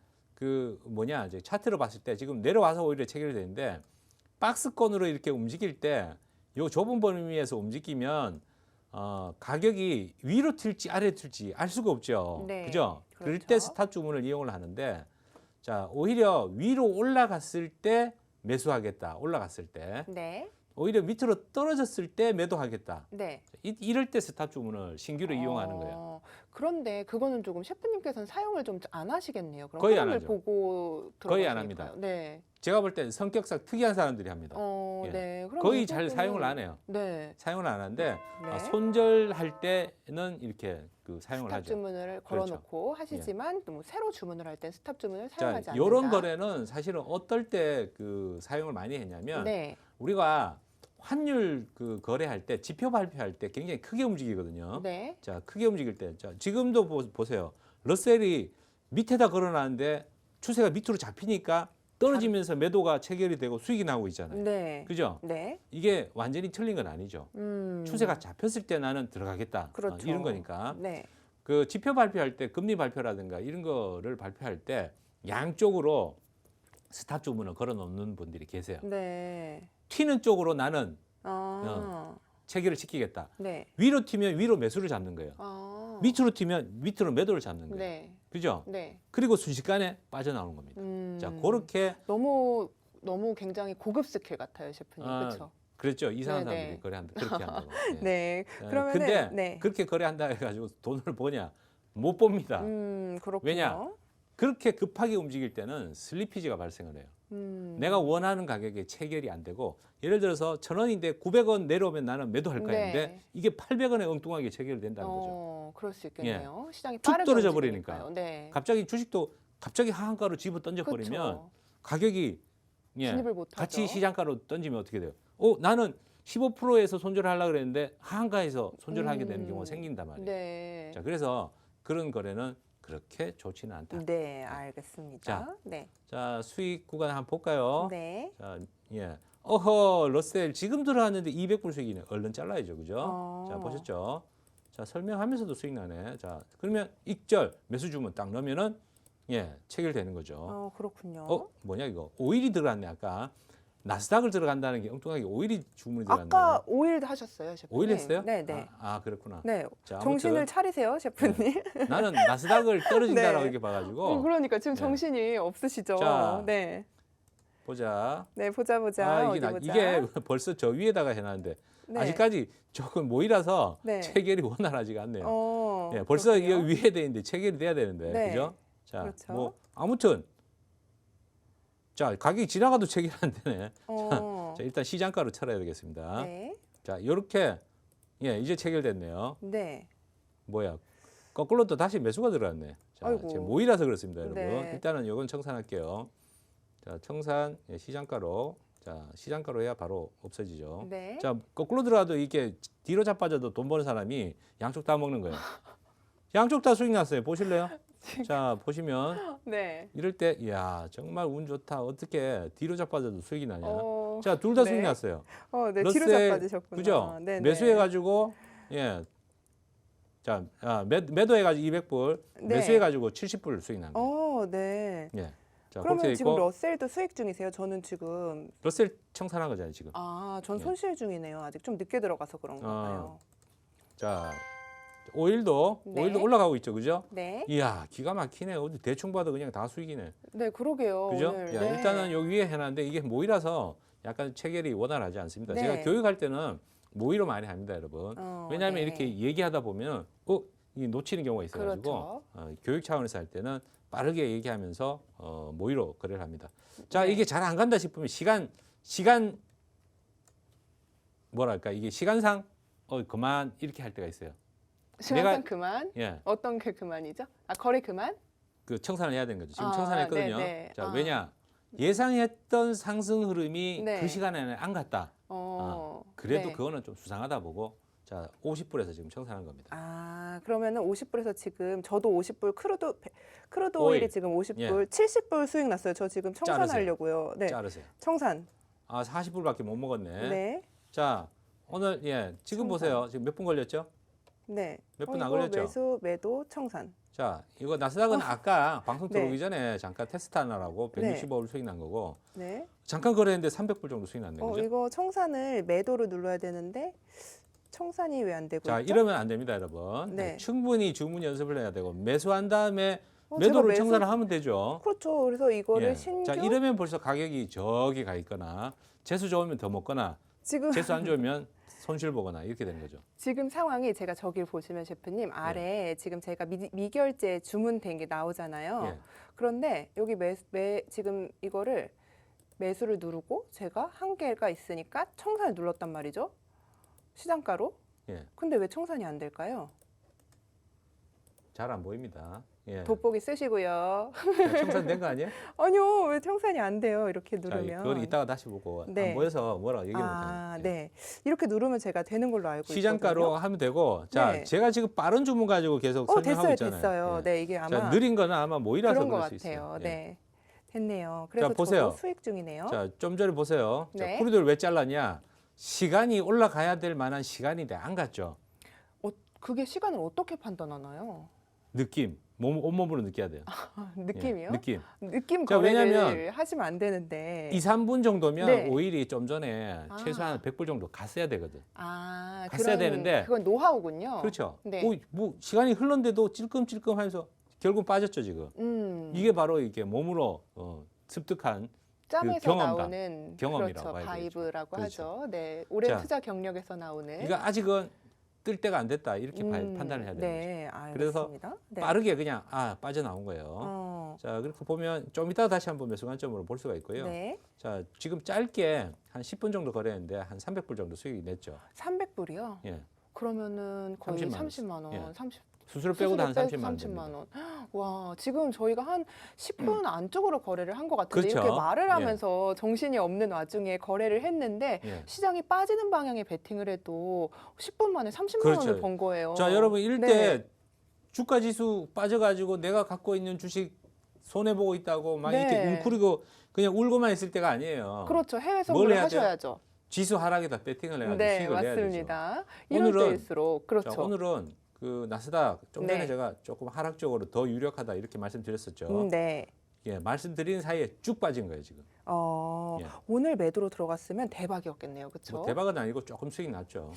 이제 차트로 봤을 때 지금 내려와서 오히려 체결이 되는데 박스권으로 이렇게 움직일 때 요 좁은 범위에서 움직이면 가격이 위로 튈지 아래로 튈지 알 수가 없죠. 네, 그죠? 그럴 그렇죠. 때 스탑 주문을 이용을 하는데 자, 오히려 위로 올라갔을 때 매수하겠다. 올라갔을 때. 네. 오히려 밑으로 떨어졌을 때 매도하겠다. 네. 이럴 때 스탑 주문을 신규로 이용하는 거예요. 그런데 그거는 조금 셰프님께서는 사용을 좀 안 하시겠네요. 그럼 거의 안 흐름을 하죠. 보고 거의 안 들어가시니까요. 합니다. 네. 제가 볼 때는 성격상 특이한 사람들이 합니다. 예. 네. 그럼 거의 이 잘 부분은- 사용을 안 해요. 네. 사용을 안 하는데 네. 손절할 때는 이렇게 사용을 스탑 하죠. 주문을 걸어놓고 하시지만 또 뭐 새로 주문을 할 때 스탑 주문을 사용하지 자, 않는다. 이런 거래는 사실은 어떨 때 사용을 많이 했냐면 네. 우리가 환율 거래할 때 지표 발표할 때 굉장히 크게 움직이거든요. 네. 자, 크게 움직일 때, 자, 지금도 보세요. 러셀이 밑에다 걸어놨는데 추세가 밑으로 잡히니까 떨어지면서 매도가 체결이 되고 수익이 나오고 있잖아요. 네. 그죠? 네. 이게 완전히 틀린 건 아니죠. 추세가 잡혔을 때 나는 들어가겠다. 그렇죠. 이런 거니까. 네. 지표 발표할 때 금리 발표라든가 이런 거를 발표할 때 양쪽으로 스탑 주문을 걸어 놓는 분들이 계세요. 네. 튀는 쪽으로 나는 아. 체결을 시키겠다. 네. 위로 튀면 위로 매수를 잡는 거예요. 아. 밑으로 튀면 밑으로 매도를 잡는 거예요. 네. 그죠? 네. 그리고 순식간에 빠져나오는 겁니다. 자, 그렇게 너무 굉장히 고급 스킬 같아요, 셰프님. 그렇죠? 그랬죠. 이상한 네네. 사람들이 거래한다. 그렇게 한다고. 예. 네. 자, 그러면은 근데 네. 그렇게 거래한다 해가지고 돈을 버냐? 못 봅니다. 그렇군요. 왜냐? 그렇게 급하게 움직일 때는 슬리피지가 발생을 해요. 내가 원하는 가격에 체결이 안 되고 예를 들어서 1,000원인데 900원 내려오면 나는 매도할 거 아닌데 네. 이게 800원에 엉뚱하게 체결이 된다는 거죠. 그럴 수 있겠네요. 시장이 툭 빠르게 떨어져 움직이니까요. 버리니까요. 네. 갑자기 주식도 갑자기 하한가로 집어 던져버리면 그렇죠. 가격이 진입을 못 하죠. 같이 시장가로 던지면 어떻게 돼요? 나는 15%에서 손절하려고 그랬는데 하한가에서 손절하게 되는 경우가 생긴단 말이에요. 네. 자, 그래서 그런 거래는 그렇게 좋지는 않다. 네, 알겠습니다. 자, 네. 자, 수익 구간 한번 볼까요? 네. 자, 예. 어허, 러셀 지금 들어왔는데 200불 수익이네. 얼른 잘라야죠. 그죠? 자, 보셨죠? 자, 설명하면서도 수익 나네. 자, 그러면 익절 매수 주문 딱 넣으면은 체결되는 거죠. 그렇군요. 뭐냐 이거? 오일이 들어갔네. 아까 나스닥을 들어간다는 게 엉뚱하게 오일이 주문이 들어갔네요. 아까 오일 하셨어요, 셰프님? 오일 했어요? 네, 네. 그렇구나. 네. 자, 정신을 아무튼 차리세요, 셰프님. 나는 나스닥을 떨어진다라고 네. 이렇게 봐가지고 그러니까 지금 네. 정신이 없으시죠. 자, 네. 보자. 네, 보자. 이게, 어디 보자. 이게 벌써 저 위에다가 해놨는데 네. 아직까지 조금 모이라서 네. 체결이 원활하지가 않네요. 예, 벌써 이거 위에 돼 있는데 체결이 돼야 되는데, 네. 그죠? 자, 그렇죠. 뭐 아무튼 자 가격이 지나가도 체결 안 되네. 자, 일단 시장가로 쳐야 되겠습니다. 네. 자, 이렇게 이제 체결됐네요. 네. 뭐야? 거꾸로 또 다시 매수가 들어갔네. 자, 아이고. 지금 모이라서 그렇습니다, 여러분. 네. 일단은 이건 청산할게요. 자, 청산 시장가로. 자, 시장가로 해야 바로 없어지죠. 네. 자, 거꾸로 들어가도 이게 뒤로 자빠져도 돈 버는 사람이 양쪽 다 먹는 거예요. 양쪽 다 수익 났어요. 보실래요? 자, 보시면 네. 이럴 때, 이야, 정말 운 좋다. 어떻게 뒤로 자빠져도 수익이 나냐. 자, 둘 다 수익 네. 났어요. 네, 뒤로 러셀, 자빠지셨구나. 그죠? 네, 네. 매수해가지고, 자, 매도해가지고 200불, 네. 매수해가지고 70불 수익 난 거예요. 네. 예. 자, 그렇게 그러면 돼 지금 있고, 러셀도 수익 중이세요? 저는 지금 러셀 청산한 거잖아요, 지금. 전 예. 손실 중이네요. 아직 좀 늦게 들어가서 그런가 봐요. 자, 오일도 네. 올라가고 있죠, 그죠? 네. 이야, 기가 막히네. 어디 대충 봐도 그냥 다 수익이네. 네, 그러게요. 그죠? 오늘. 야, 네. 일단은 여기 위에 해놨는데 이게 모이라서 약간 체결이 원활하지 않습니다. 네. 제가 교육할 때는 모이로 많이 합니다, 여러분. 왜냐하면 네. 이렇게 얘기하다 보면 이게 놓치는 경우가 있어가지고 그렇죠. 교육 차원에서 할 때는 빠르게 얘기하면서 모이로 거래를 합니다. 자, 네. 이게 잘 안 간다 싶으면 시간 뭐랄까 이게 시간상 그만 이렇게 할 때가 있어요. 시간상 그만? 예, 어떤 게 그만이죠? 거래 그만? 그 청산을 해야 되는 거죠. 지금 청산했거든요. 네네. 자, 왜냐 예상했던 상승 흐름이 네. 그 시간에는 안 갔다. 그래도 네. 그거는 좀 수상하다 보고 자, 50불에서 지금 청산한 겁니다. 아, 그러면은 50불에서 지금 저도 50불 크루드 오일. 오일이 지금 50불, 예. 70불 수익 났어요. 저 지금 청산하려고요. 네. 자르세요. 청산. 아, 40불밖에 못 먹었네. 네. 자, 오늘 지금 청산. 보세요. 지금 몇 분 걸렸죠? 네. 몇 분 안 이거 걸렸죠? 매수, 매도, 청산. 자, 이거 나스닥은 아까 방송 네. 들어오기 전에 잠깐 테스트 하느라고 165불 수익 난 거고 네. 잠깐 거래했는데 300불 정도 수익 났네. 그죠? 이거 청산을 매도로 눌러야 되는데 청산이 왜 안 되고 자, 있죠? 이러면 안 됩니다, 여러분. 네. 충분히 주문 연습을 해야 되고 매수한 다음에 제가 매도를 매수- 청산을 하면 되죠. 그렇죠. 그래서 이거를 예. 신규 자, 이러면 벌써 가격이 저기 가 있거나 재수 좋으면 더 먹거나 지금 재수 안 좋으면 손실 보거나 이렇게 되는 거죠. 지금 상황이 제가 저길 보시면 셰프님 아래 지금 제가 미결제 주문된 게 나오잖아요. 예. 그런데 여기 지금 이거를 매수를 누르고 제가 한 개가 있으니까 청산을 눌렀단 말이죠. 시장가로. 예. 근데 왜 청산이 안 될까요? 잘 안 보입니다. 예. 돋보기 쓰시고요. 자, 청산된 거 아니에요? 아니요, 왜 청산이 안 돼요? 이렇게 자, 누르면. 그걸 이따가 다시 보고 네. 안 보여서 뭐라고 얘기 못 아, 해요. 네. 이렇게 누르면 제가 되는 걸로 알고 시장가로 있거든요. 하면 되고, 자, 네. 제가 지금 빠른 주문 가지고 계속 설명하고 됐어요, 있잖아요. 됐어요. 예. 네, 이게 자, 아마 느린 거는 아마 모이라서 그런 것 그럴 수 같아요. 있어요. 예. 네, 됐네요. 그래서 보세요. 저도 수익 중이네요. 자, 좀 전에 보세요. 네. 자, 크루드를 왜 잘랐냐? 시간이 올라가야 될 만한 시간이 안 갔죠. 그게 시간을 어떻게 판단하나요? 느낌, 온몸으로 느껴야 돼요. 느낌이요? 예, 느낌. 느낌 자, 거래를 왜냐면 하시면 안 되는데. 2, 3분 정도면 네. 오일이 좀 전에 아. 최소한 100불 정도 갔어야 되거든. 아, 갔어야 되는데. 그건 노하우군요. 그렇죠. 네. 뭐 시간이 흘렀는데도 찔끔찔끔하면서 결국 빠졌죠 지금. 이게 바로 이게 몸으로 습득한 짬에서 경험담, 나오는 경험이라고 그렇죠, 봐야 바이브라고 되겠죠. 하죠. 네, 오랜 자, 투자 경력에서 나오는. 그러니까 아직은 뜰 때가 안 됐다 이렇게 판단을 해야 되는 네, 그래서 알겠습니다. 거죠. 네. 빠르게 그냥 빠져나온 거예요. 어, 자, 그렇게 보면 좀 이따가 다시 한번 매수 관점으로 볼 수가 있고요. 네, 자, 지금 짧게 한 10분 정도 거래했는데 한 300불 정도 수익이 냈죠. 300불이요? 예. 그러면은 거의 30만 원. 30만 원, 예. 30. 수수료 빼고도 한 30만 원 30만 됩니다. 원. 와, 지금 저희가 한 10분 안쪽으로 거래를 한 것 같은데 그렇죠. 이렇게 말을 예. 하면서 정신이 없는 와중에 거래를 했는데 예. 시장이 빠지는 방향에 베팅을 해도 10분 만에 30만 그렇죠. 원을 번 거예요. 자, 여러분 이럴 네. 때 주가 지수 빠져가지고 내가 갖고 있는 주식 손해 보고 있다고 막 네. 이렇게 웅크리고 그냥 울고만 있을 때가 아니에요. 그렇죠. 해외 뭘 선물을 해야 돼요? 하셔야죠. 지수 하락에다 배팅을 해가지고 네, 수익을 내야 되죠. 맞습니다. 이럴 오늘은- 때일수록 그렇죠. 자, 오늘은 그 나스닥 좀 전에 네. 제가 조금 하락적으로 더 유력하다 이렇게 말씀드렸었죠. 네. 예, 말씀드리는 사이에 쭉 빠진 거예요 지금. 예. 오늘 매도로 들어갔으면 대박이었겠네요. 그렇죠? 뭐 대박은 아니고 조금 수익 났죠.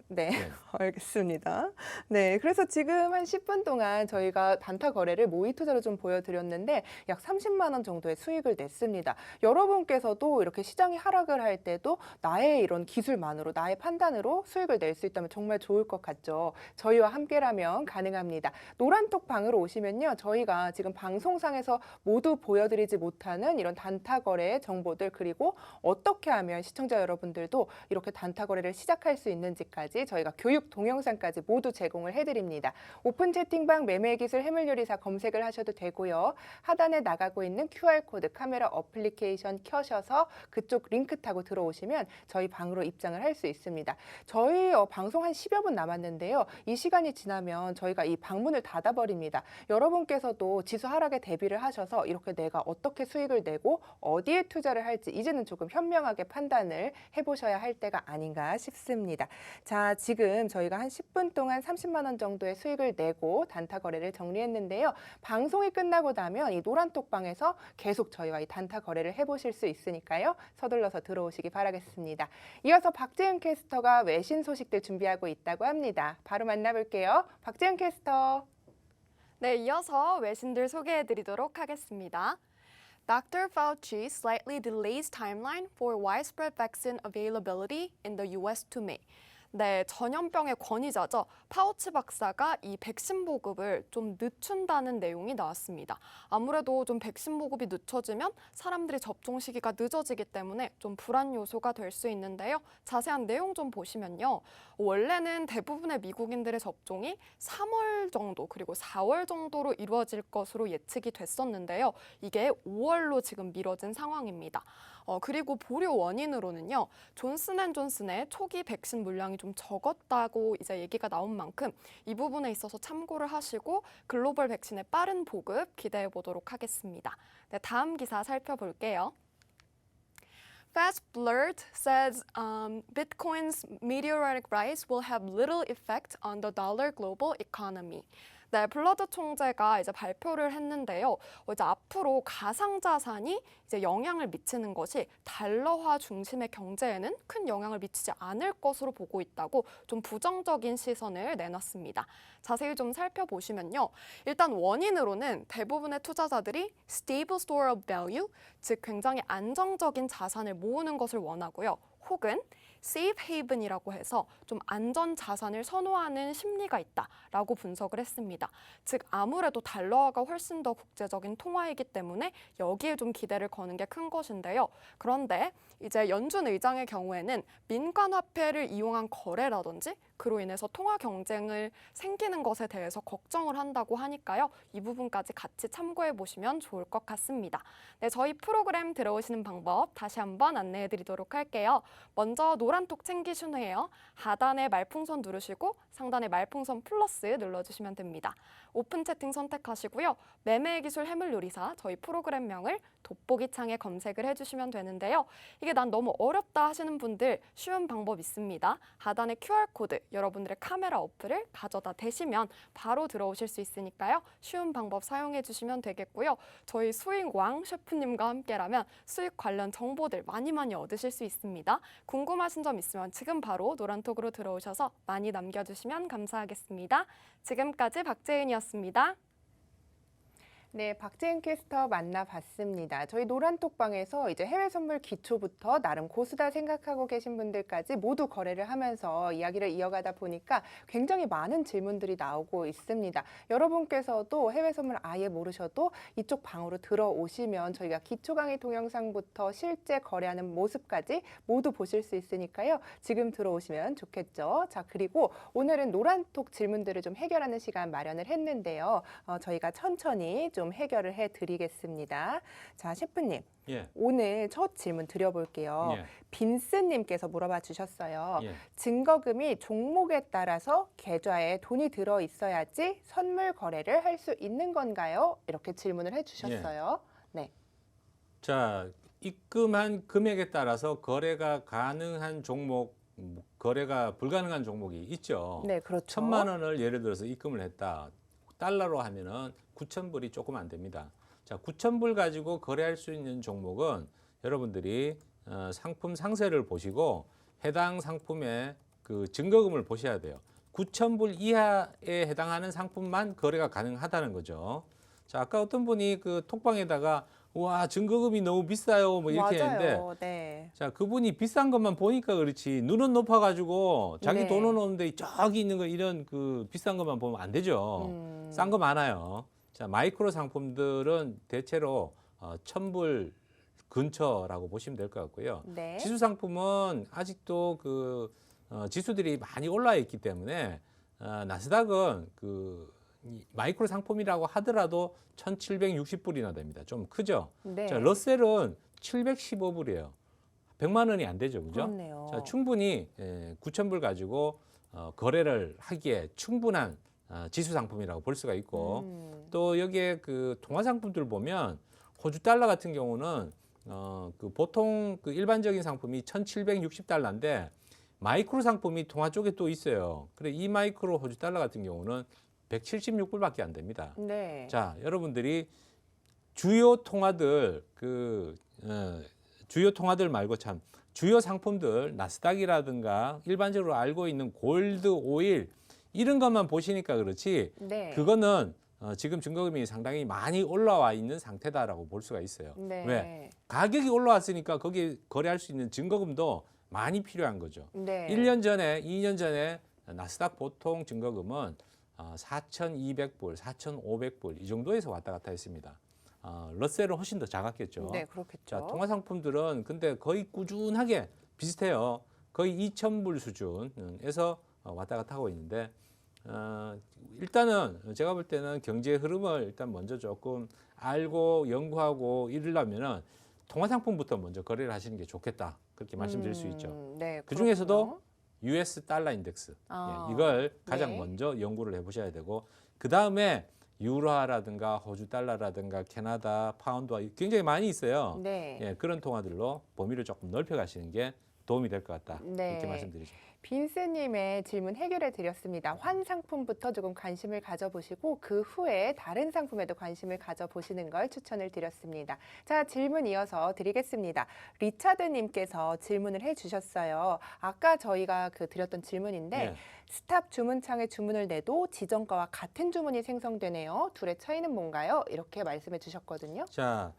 네. 예. 알겠습니다. 네, 그래서 지금 한 10분 동안 저희가 단타 거래를 모의 투자로 좀 보여드렸는데 약 30만 원 정도의 수익을 냈습니다. 여러분께서도 이렇게 시장이 하락을 할 때도 나의 이런 기술만으로, 나의 판단으로 수익을 낼 수 있다면 정말 좋을 것 같죠. 저희와 함께라면 가능합니다. 노란톡 방으로 오시면요, 저희가 지금 방송상에서 모두 보여드리지 못하는 이런 단타 거래의 정보들, 그리고 어떻게 하면 시청자 여러분들도 이렇게 단타 거래를 시작할 수 있는지까지 저희가 교육 동영상까지 모두 제공을 해드립니다. 오픈 채팅방 매매기술 해물요리사 검색을 하셔도 되고요. 하단에 나가고 있는 QR코드 카메라 어플리케이션 켜셔서 그쪽 링크 타고 들어오시면 저희 방으로 입장을 할 수 있습니다. 저희 방송 한 10여 분 남았는데요. 이 시간이 지나면 저희가 이 방문을 닫아버립니다. 여러분께서도 지수 하락에 대비를 하셔서 이렇게 내가 어떻게 수익을 내고 어디에 투자를 할지 이제는 조금 현명하게 판단을 해보셔야 할 때가 아닌가 싶습니다. 자, 지금 저희가 한 10분 동안 30만 원 정도의 수익을 내고 단타 거래를 정리했는데요. 방송이 끝나고 나면 이 노란톡방에서 계속 저희와 이 단타 거래를 해보실 수 있으니까요. 서둘러서 들어오시기 바라겠습니다. 이어서 박재은 캐스터가 외신 소식들 준비하고 있다고 합니다. 바로 만나볼게요. 박재은 캐스터. 네, 이어서 외신들 소개해드리도록 하겠습니다. Dr. Fauci slightly delays timeline for widespread vaccine availability in the U.S. to May. 네, 전염병의 권위자죠. 파우치 박사가 이 백신 보급을 좀 늦춘다는 내용이 나왔습니다. 아무래도 좀 백신 보급이 늦춰지면 사람들이 접종 시기가 늦어지기 때문에 좀 불안 요소가 될 수 있는데요. 자세한 내용 좀 보시면요. 원래는 대부분의 미국인들의 접종이 3월 정도 그리고 4월 정도로 이루어질 것으로 예측이 됐었는데요. 이게 5월로 지금 미뤄진 상황입니다. 그리고 보류 원인으로는요. 존슨앤존슨의 초기 백신 물량이 좀 적었다고 이제 얘기가 나온 만큼 이 부분에 있어서 참고를 하시고 글로벌 백신의 빠른 보급 기대해 보도록 하겠습니다. 네, 다음 기사 살펴볼게요. Fast Blurt says Bitcoin's meteoric rise will have little effect on the dollar global economy. 네, 블러드 총재가 이제 발표를 했는데요. 이제 앞으로 가상자산이 이제 영향을 미치는 것이 달러화 중심의 경제에는 큰 영향을 미치지 않을 것으로 보고 있다고 좀 부정적인 시선을 내놨습니다. 자세히 좀 살펴보시면요. 일단 원인으로는 대부분의 투자자들이 stable store of value, 즉 굉장히 안정적인 자산을 모으는 것을 원하고요. 혹은 safe haven이라고 해서 좀 안전 자산을 선호하는 심리가 있다라고 분석을 했습니다. 즉 아무래도 달러화가 훨씬 더 국제적인 통화이기 때문에 여기에 좀 기대를 거는 게 큰 것인데요. 그런데 이제 연준 의장의 경우에는 민간 화폐를 이용한 거래라든지 그로 인해서 통화 경쟁을 생기는 것에 대해서 걱정을 한다고 하니까요. 이 부분까지 같이 참고해 보시면 좋을 것 같습니다. 네, 저희 프로그램 들어오시는 방법 다시 한번 안내해 드리도록 할게요. 먼저 노란톡 챙기신 후에요. 하단에 말풍선 누르시고 상단에 말풍선 플러스 눌러주시면 됩니다. 오픈 채팅 선택하시고요. 매매의 기술 해물요리사 저희 프로그램명을 돋보기 창에 검색을 해주시면 되는데요. 이게 난 너무 어렵다 하시는 분들 쉬운 방법 있습니다. 하단에 QR코드 여러분들의 카메라 어플을 가져다 대시면 바로 들어오실 수 있으니까요. 쉬운 방법 사용해 주시면 되겠고요. 저희 수익왕 셰프님과 함께라면 수익 관련 정보들 많이 얻으실 수 있습니다. 궁금하신 점 있으면 지금 바로 노란톡으로 들어오셔서 많이 남겨주시면 감사하겠습니다. 지금까지 박재은이었습니다. 네, 박재은 캐스터 만나봤습니다. 저희 노란톡방에서 이제 해외 선물 기초부터 나름 고수다 생각하고 계신 분들까지 모두 거래를 하면서 이야기를 이어가다 보니까 굉장히 많은 질문들이 나오고 있습니다. 여러분께서도 해외 선물 아예 모르셔도 이쪽 방으로 들어오시면 저희가 기초 강의 동영상부터 실제 거래하는 모습까지 모두 보실 수 있으니까요. 지금 들어오시면 좋겠죠. 자, 그리고 오늘은 노란톡 질문들을 좀 해결하는 시간 마련을 했는데요. 저희가 천천히 좀 해결을 해드리겠습니다. 자, 셰프님. 예. 오늘 첫 질문 드려볼게요. 예. 빈스님께서 물어봐 주셨어요. 예. 증거금이 종목에 따라서 계좌에 돈이 들어 있어야지 선물 거래를 할 수 있는 건가요? 이렇게 질문을 해주셨어요. 네. 자, 입금한 금액에 따라서 거래가 가능한 종목, 거래가 불가능한 종목이 있죠. 네, 그렇죠. 1,000만 원을 예를 들어서 입금을 했다. 달러로 하면은 9,000불이 조금 안 됩니다. 자, 9,000불 가지고 거래할 수 있는 종목은 여러분들이 상품 상세를 보시고 해당 상품의 그 증거금을 보셔야 돼요. 9,000불 이하에 해당하는 상품만 거래가 가능하다는 거죠. 자, 아까 어떤 분이 그 톡방에다가 와, 증거금이 너무 비싸요. 뭐 이렇게 맞아요. 했는데 네. 자, 그분이 비싼 것만 보니까 그렇지 눈은 높아가지고 자기 네. 돈은 오는데 저기 있는 거 이런 그 비싼 것만 보면 안 되죠. 싼 거 많아요. 자, 마이크로 상품들은 대체로 1,000불 근처라고 보시면 될 것 같고요. 네. 지수 상품은 아직도 그 지수들이 많이 올라 있기 때문에 나스닥은 이 마이크로 상품이라고 하더라도 1,760불이나 됩니다. 좀 크죠? 네. 자, 러셀은 715불이에요. 100만 원이 안 되죠. 그죠? 그렇네요. 자, 충분히 9,000불 가지고 거래를 하기에 충분한 지수 상품이라고 볼 수가 있고 또 여기에 그 통화 상품들 보면 호주 달러 같은 경우는 그 보통 그 일반적인 상품이 1,760달러인데 마이크로 상품이 통화 쪽에 또 있어요. 그래 이 마이크로 호주 달러 같은 경우는 176불밖에 안 됩니다. 네. 자, 여러분들이 주요 통화들 주요 통화들 말고 참 주요 상품들 나스닥이라든가 일반적으로 알고 있는 골드, 오일 이런 것만 보시니까 그렇지 네. 그거는 지금 증거금이 상당히 많이 올라와 있는 상태다라고 볼 수가 있어요. 네. 왜? 가격이 올라왔으니까 거기 거래할 수 있는 증거금도 많이 필요한 거죠. 네. 1년 전에, 2년 전에 나스닥 보통 증거금은 4,200불, 4,500불 이 정도에서 왔다 갔다 했습니다. 러셀은 훨씬 더 작았겠죠. 네, 그렇겠죠. 자, 통화 상품들은 근데 거의 꾸준하게 비슷해요. 거의 2,000불 수준에서 왔다 갔다 하고 있는데 일단은 제가 볼 때는 경제 흐름을 일단 먼저 조금 알고 연구하고 이러려면은 통화 상품부터 먼저 거래를 하시는 게 좋겠다. 그렇게 말씀드릴 수 있죠. 네, 그 중에서도 그렇군요. US 달러 인덱스. 아, 이걸 가장 네. 먼저 연구를 해보셔야 되고 그 다음에 유로화라든가 호주 달러라든가 캐나다 파운드화 굉장히 많이 있어요. 네. 그런 통화들로 범위를 조금 넓혀가시는 게 도움이 될 것 같다. 네. 이렇게 말씀드리죠. 빈스님의 질문 해결해 드렸습니다. 환 상품부터 조금 관심을 가져보시고 그 후에 다른 상품에도 관심을 가져보시는 걸 추천을 드렸습니다. 자, 질문 이어서 드리겠습니다. 리차드님께서 질문을 해주셨어요. 아까 저희가 드렸던 질문인데 네. 스탑 주문창에 주문을 내도 지정가와 같은 주문이 생성되네요. 둘의 차이는 뭔가요? 이렇게 말씀해 주셨거든요. 자,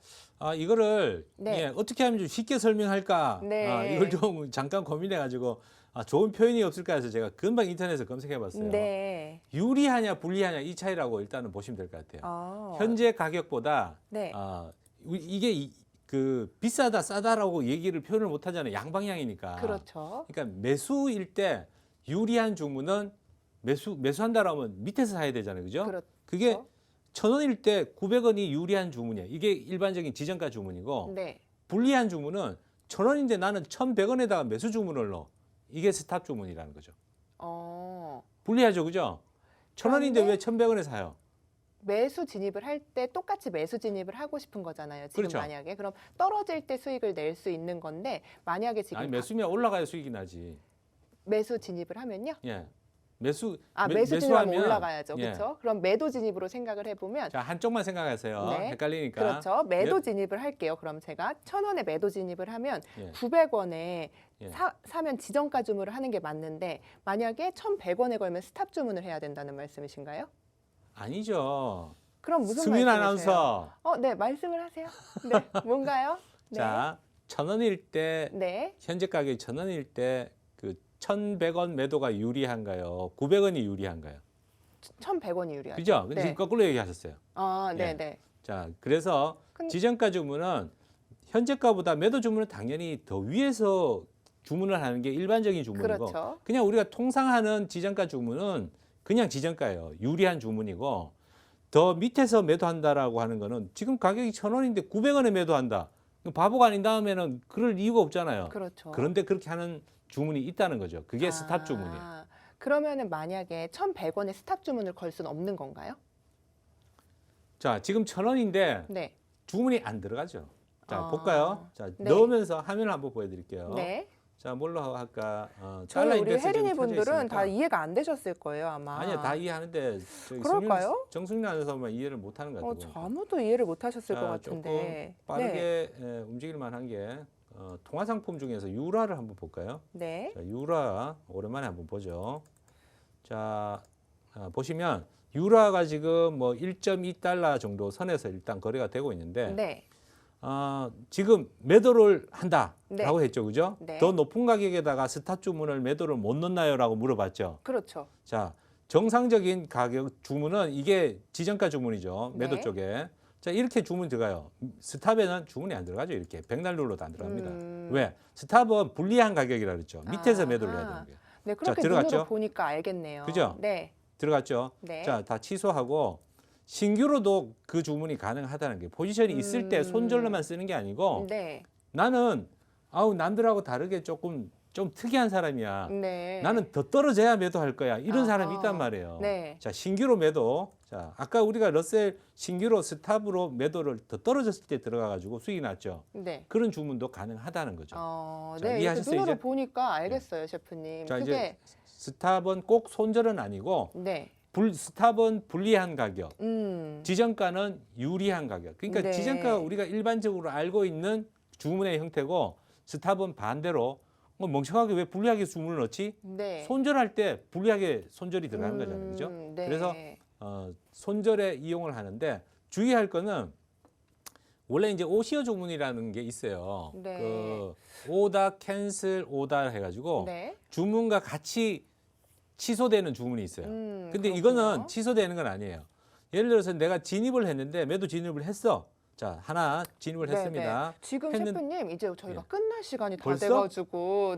이거를 네. 어떻게 하면 좀 쉽게 설명할까? 네. 이걸 좀 잠깐 고민해가지고 좋은 표현이 없을까 해서 제가 금방 인터넷에 검색해봤어요. 네. 유리하냐 불리하냐 이 차이라고 일단은 보시면 될 것 같아요. 현재 가격보다 네. 이게 비싸다 싸다라고 얘기를 표현을 못 하잖아요. 양방향이니까. 그렇죠. 그러니까 매수일 때 유리한 주문은 매수한다라면 밑에서 사야 되잖아요. 그죠? 그렇죠. 그게 1,000원일 때 900원이 유리한 주문이에요. 이게 일반적인 지정가 주문이고 네. 불리한 주문은 1,000원인데 나는 1,100원에다가 매수 주문을 넣어. 이게 스탑 주문이라는 거죠. 불리하죠. 그죠? 1,000원인데 그런데 왜 1,100원에 사요? 매수 진입을 할 때 똑같이 매수 진입을 하고 싶은 거잖아요. 지금 그렇죠. 만약에 그럼 떨어질 때 수익을 낼 수 있는 건데 만약에 지금 아니 매수면 올라가야 수익이 나지. 매수 진입을 하면요. 예. 매수 매수 진입하면 매수하면 올라가야죠. 예. 그렇죠? 그럼 매도 진입으로 생각을 해보면 자, 한쪽만 생각하세요. 네. 헷갈리니까. 그렇죠. 매도 진입을 할게요. 그럼 제가 1,000원에 매도 진입을 하면 예. 900원에 예. 사면 지정가 주문을 하는 게 맞는데 만약에 1,100원에 걸면 스탑 주문을 해야 된다는 말씀이신가요? 아니죠. 그럼 무슨 수민 말씀이세요? 아나운서. 네, 말씀을 하세요. 네, 뭔가요? 네. 자, 1,000원일 때 네. 현재 가격이 1,000원일 때 1,100원 매도가 유리한가요? 900원이 유리한가요? 1,100원이 유리하죠. 그죠? 근데 네. 지금 거꾸로 얘기하셨어요. 네, 예. 네. 자, 그래서 근데- 지정가 주문은 현재가보다 매도 주문은 당연히 더 위에서 주문을 하는 게 일반적인 주문이고 그렇죠. 그냥 우리가 통상 하는 지정가 주문은 그냥 지정가예요. 유리한 주문이고 더 밑에서 매도한다라고 하는 거는 지금 가격이 1,000원인데 900원에 매도한다. 바보가 아닌 다음에는 그럴 이유가 없잖아요. 그렇죠. 그런데 그렇게 하는 주문이 있다는 거죠. 그게 스탑 주문이에요. 그러면은 만약에 1,100원에 스탑 주문을 걸 수는 없는 건가요? 자, 지금 1,000원인데 네. 주문이 안 들어가죠. 자, 아, 볼까요? 자, 네. 넣으면서 화면을 한번 보여드릴게요. 네. 자, 뭘로 할까? 달러 저는 우리 인덱스 지금 혜린이 켜져 분들은 있으니까. 다 이해가 안 되셨을 거예요, 아마. 아니야, 다 이해하는데 그럴까요? 정승민 아나운서만 이해를 못하는 것 같아요. 저 아무도 이해를 못 하셨을 자, 것 같은데. 조금 빠르게 움직일 만한 게 통화 상품 중에서 유라를 한번 볼까요? 네. 자, 유라 오랜만에 한번 보죠. 자, 보시면 유라가 지금 뭐 1.2달러 정도 선에서 일단 거래가 되고 있는데 네. 지금 매도를 한다라고 네. 했죠, 그죠? 네. 더 높은 가격에다가 스탑 주문을 매도를 못 넣나요?라고 물어봤죠. 그렇죠. 자, 정상적인 가격 주문은 이게 지정가 주문이죠, 매도 네. 쪽에. 자, 이렇게 주문 들어가요. 스탑에는 주문이 안 들어가죠, 이렇게 백날 눌러도 안 들어갑니다. 왜? 스탑은 불리한 가격이라 그랬죠. 밑에서 매도를 해야 되는 거예요. 네, 그렇게 들어갔죠? 눈으로 보니까 알겠네요. 그죠? 네. 들어갔죠? 네. 자, 다 취소하고 신규로도 그 주문이 가능하다는 게 포지션이 있을 때 손절로만 쓰는 게 아니고 네. 나는 남들하고 다르게 조금 좀 특이한 사람이야. 네. 나는 더 떨어져야 매도할 거야. 이런 아하. 사람이 있단 말이에요. 네. 자, 신규로 매도. 자, 아까 우리가 러셀 신규로 스탑으로 매도를 더 떨어졌을 때 들어가 가지고 수익이 났죠. 네. 그런 주문도 가능하다는 거죠. 자, 네, 이렇게 이해하셨어요, 눈으로 이제? 보니까 알겠어요, 셰프님. 자, 그게 이제 스탑은 꼭 손절은 아니고 네. 스탑은 불리한 가격. 음. 지정가는 유리한 가격. 그러니까 네. 지정가가 우리가 일반적으로 알고 있는 주문의 형태고 스탑은 반대로 멍청하게 왜 불리하게 주문을 넣지? 네. 손절할 때 불리하게 손절이 들어가는 거잖아요. 그죠? 네. 그래서 손절에 이용을 하는데 주의할 거는 원래 이제 오시어 주문이라는 게 있어요. 네. 그 오다 캔슬 오다 해가지고 네. 주문과 같이 취소되는 주문이 있어요. 근데 그렇군요. 이거는 취소되는 건 아니에요. 예를 들어서 내가 진입을 했는데 매도 진입을 했어. 자, 하나 진입을 네, 했습니다. 네. 지금 했는- 셰프님 이제 저희가 예. 끝날 시간이 다 벌써? 돼가지고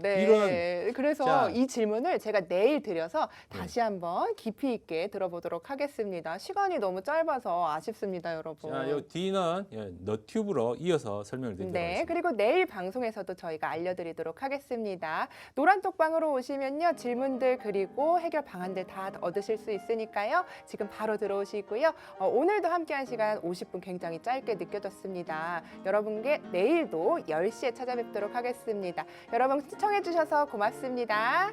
그래서 자. 이 질문을 제가 내일 드려서 예. 다시 한번 깊이 있게 들어보도록 하겠습니다. 시간이 너무 짧아서 아쉽습니다, 여러분. 자, 요 뒤는 너튜브로 이어서 설명을 드리도록 네, 하겠습니다. 그리고 내일 방송에서도 저희가 알려드리도록 하겠습니다. 노란 톡방으로 오시면요, 질문들 그리고 해결 방안들 다 얻으실 수 있으니까요. 지금 바로 들어오시고요. 오늘도 함께한 시간 50분 굉장히 짧게 느껴졌습니다. 여러분께 내일도 10시에 찾아뵙도록 하겠습니다. 여러분 시청해주셔서 고맙습니다.